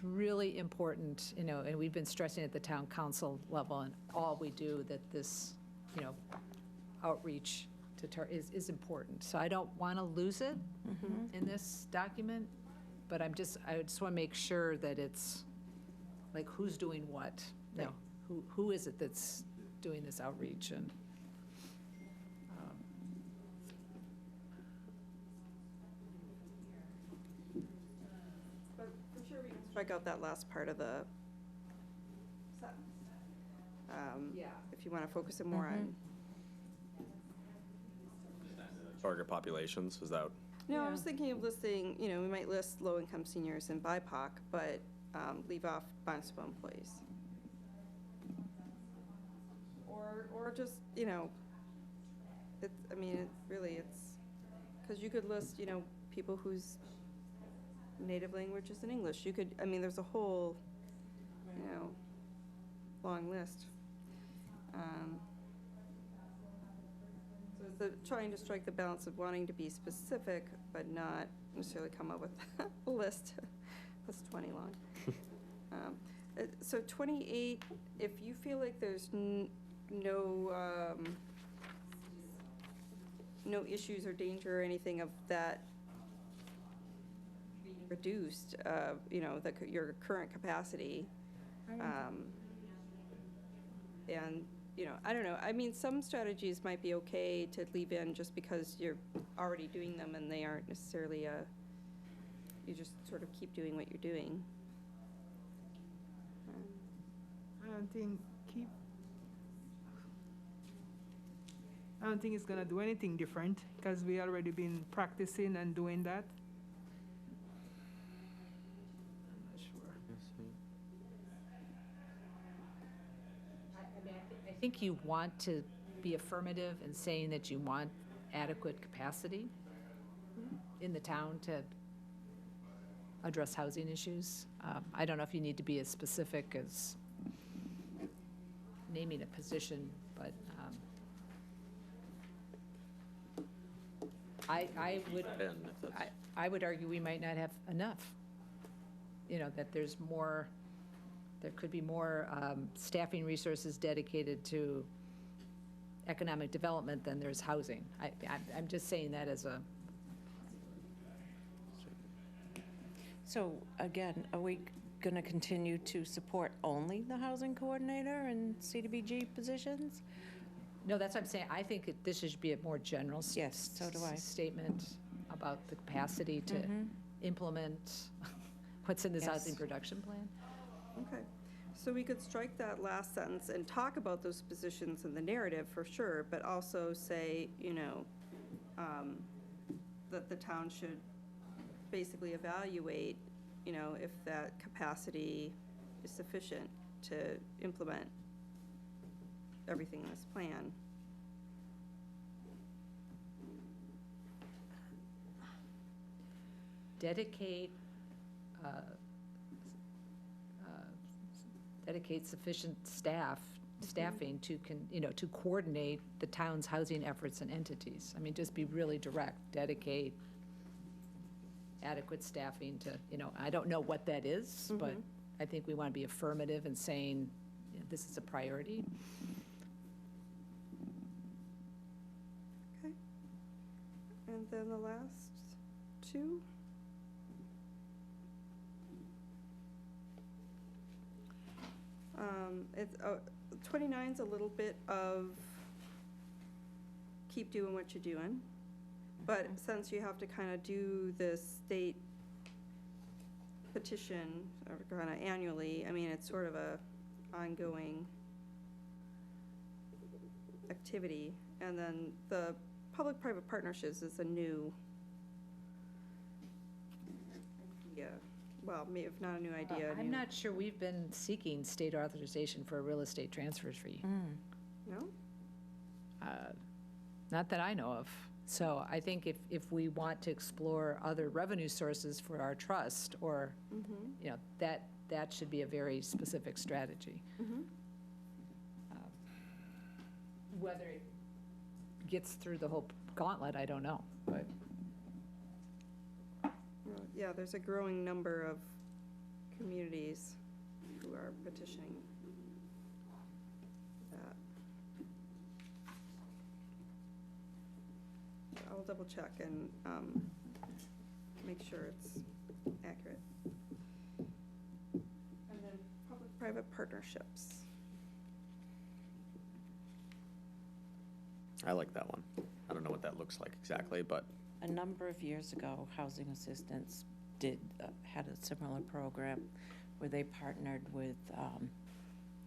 really important, you know, and we've been stressing at the town council level and all we do that this, you know, outreach is important. So I don't want to lose it in this document, but I just want to make sure that it's, like, who's doing what? You know, who is it that's doing this outreach and, but for sure we can strike out that last part of the sentence. Yeah. If you want to focus it more on. Target populations, is that? No, I Yeah. was thinking of listing, you know, we might list low-income seniors and BIPOC, but leave off Barnstable employees. Or just, you know, I mean, it's, because you could list, you know, people whose native language is in English. You could, I mean, there's a whole, you know, long list. So it's trying to strike the balance of wanting to be specific, but not necessarily come up with a list that's 20 long. So 28, if you feel like there's no issues or danger or anything of that being reduced, you know, your current capacity, and, you know, I don't know, I mean, some strategies might be okay to leave in just because you're already doing them and they aren't necessarily you just sort of keep doing what you're doing. I don't think it's gonna do anything different, because we already been practicing and doing that. I'm not sure. I think you want to be affirmative in saying that you want adequate capacity in the town to address housing issues. I don't know if you need to be as specific as naming a position, but I would argue we might not have enough. You know, that there could be more staffing resources dedicated to economic development than there's housing. I'm just saying that as a. so again, are we going to continue to support only the housing coordinator and CDBG positions? No, that's what I'm saying. I think this should be a more general Yes, so do I. Statement about the capacity to implement what's in this Yes. housing production plan. Okay, so we could strike that last sentence and talk about those positions in the narrative for sure, but also say, you know, that the town should basically evaluate, you know, if that capacity is sufficient to implement everything in this plan. Dedicate sufficient staffing to to coordinate the town's housing efforts and entities. I mean, just be really direct. Dedicate adequate staffing to, you know, I don't know what that is, but I think we want to be affirmative in saying, you know, this is a priority. Okay. And then the last two. It's 29's a little bit of keep doing what you're doing, but since you have to kind of do the state petition kind of annually, I mean, it's sort of a ongoing activity. And then the public-private partnerships is a new, well, maybe if not a new idea. I'm not sure we've been seeking state authorization for a real estate transfer fee. No? Not that I know of. So I think if we want to explore other revenue sources for our trust, or, you know, that should be a very specific strategy. Whether it gets through the whole gauntlet, I don't know, but. Well, yeah, there's a growing number of communities who are petitioning that. I'll double check and make sure it's accurate. And then public-private partnerships. I like that one. I don't know what that looks like exactly, but A number of years ago, Housing Assistance had a similar program where they partnered with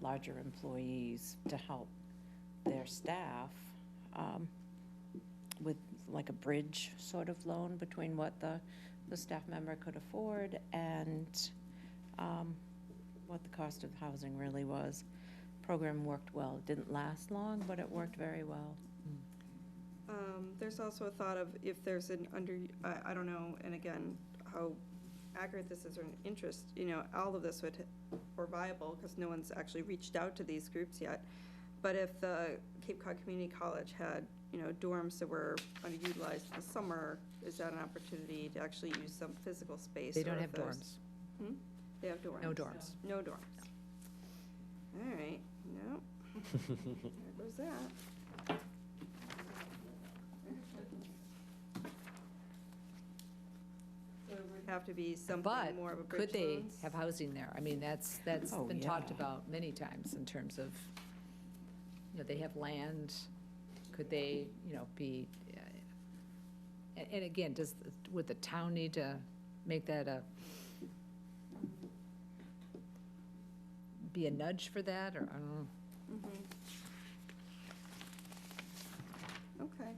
larger employees to help their staff with like a bridge sort of loan between what the staff member could afford and what the cost of housing really was. Program worked well. It didn't last long, but it worked very well. There's also a thought of if there's an I don't know, and again, how accurate this is or an interest, you know, all of this or viable, because no one's actually reached out to these groups yet. But if the Cape Cod Community College had, you know, dorms that were underutilized in the summer, is that an opportunity to actually use some physical space? They or don't if have there's- dorms. They have dorms? No dorms. No dorms. All right, no. There goes that. So it would have to be something But more of a bridge could they loans? have housing there? I mean, that's Oh, been talked yeah. about many times in terms of, you know, they have land. Could they, you know, be, and again, would the town need to make that be a nudge for that, or, I don't know? Okay,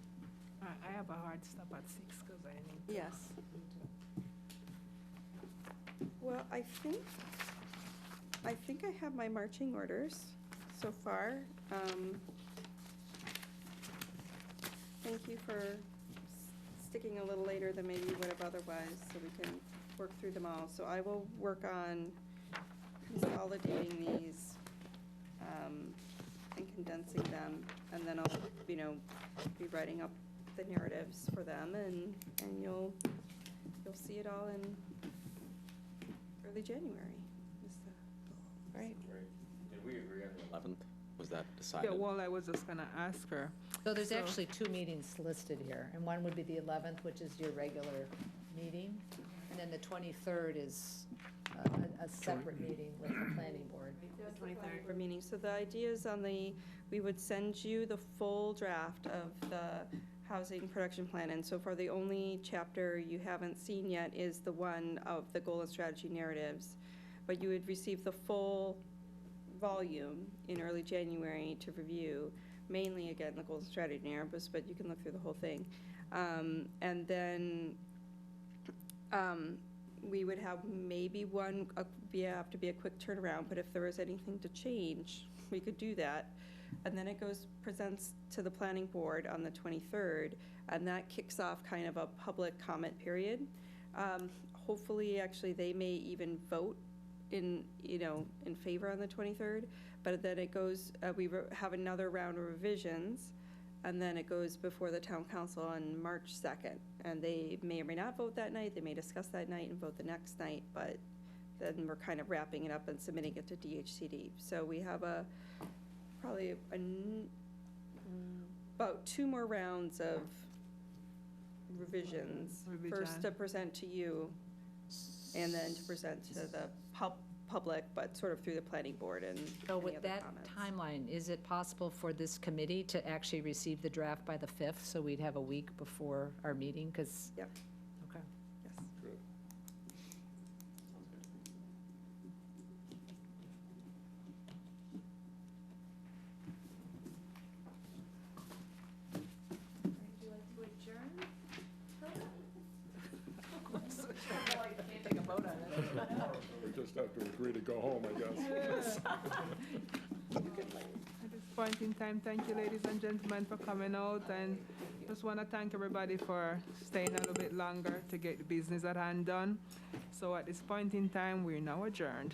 I have a hard stop at 6 because I need to. yes. Well, I think I have my marching orders so far. Thank you for sticking a little later than maybe you would have otherwise, so we can work through them all. So I will work on consolidating these and condensing them, and then I'll, you know, be writing up the narratives for them, and you'll see it all in early January. is the- Right. did we agree on the 11th? Was that decided? Yeah, well, I was just gonna ask her. So there's So- actually 2 meetings listed here, and one would be the 11th, which is your regular meeting, and then the 23rd is a separate meeting with the planning board. The 23rd for meeting. So the idea is we would send you the full draft of the housing production plan. And so far, the only chapter you haven't seen yet is the one of the goal and strategy narratives. But you would receive the full volume in early January to review, mainly, again, the goal and strategy narratives, but you can look through the whole thing. And then we would have maybe have to be a quick turnaround, but if there was anything to change, we could do that. And then it presents to the planning board on the 23rd, and that kicks off kind of a public comment period. Hopefully, actually, they may even vote in favor on the 23rd, but then it goes, we have another round of revisions, and then it goes before the town council on March 2nd. And they may or may not vote that night, they may discuss that night and vote the next night, but then we're kind of wrapping it up and submitting it to DHCD. So we have probably about 2 more rounds of revisions. First to present to you, and then to present to the public, but sort of through the planning board and So any with other that comments. timeline, is it possible for this committee to actually receive the draft by the 5th, so we'd have a week before our meeting? Because, Yep, okay. yes. Good. Would you like to adjourn? Take a vote on it. We just have to agree to go home, I guess. point in time, thank you, ladies and gentlemen, for coming out, and just want to thank everybody for staying a little bit longer to get the business at hand done. So at this point in time, we're now adjourned.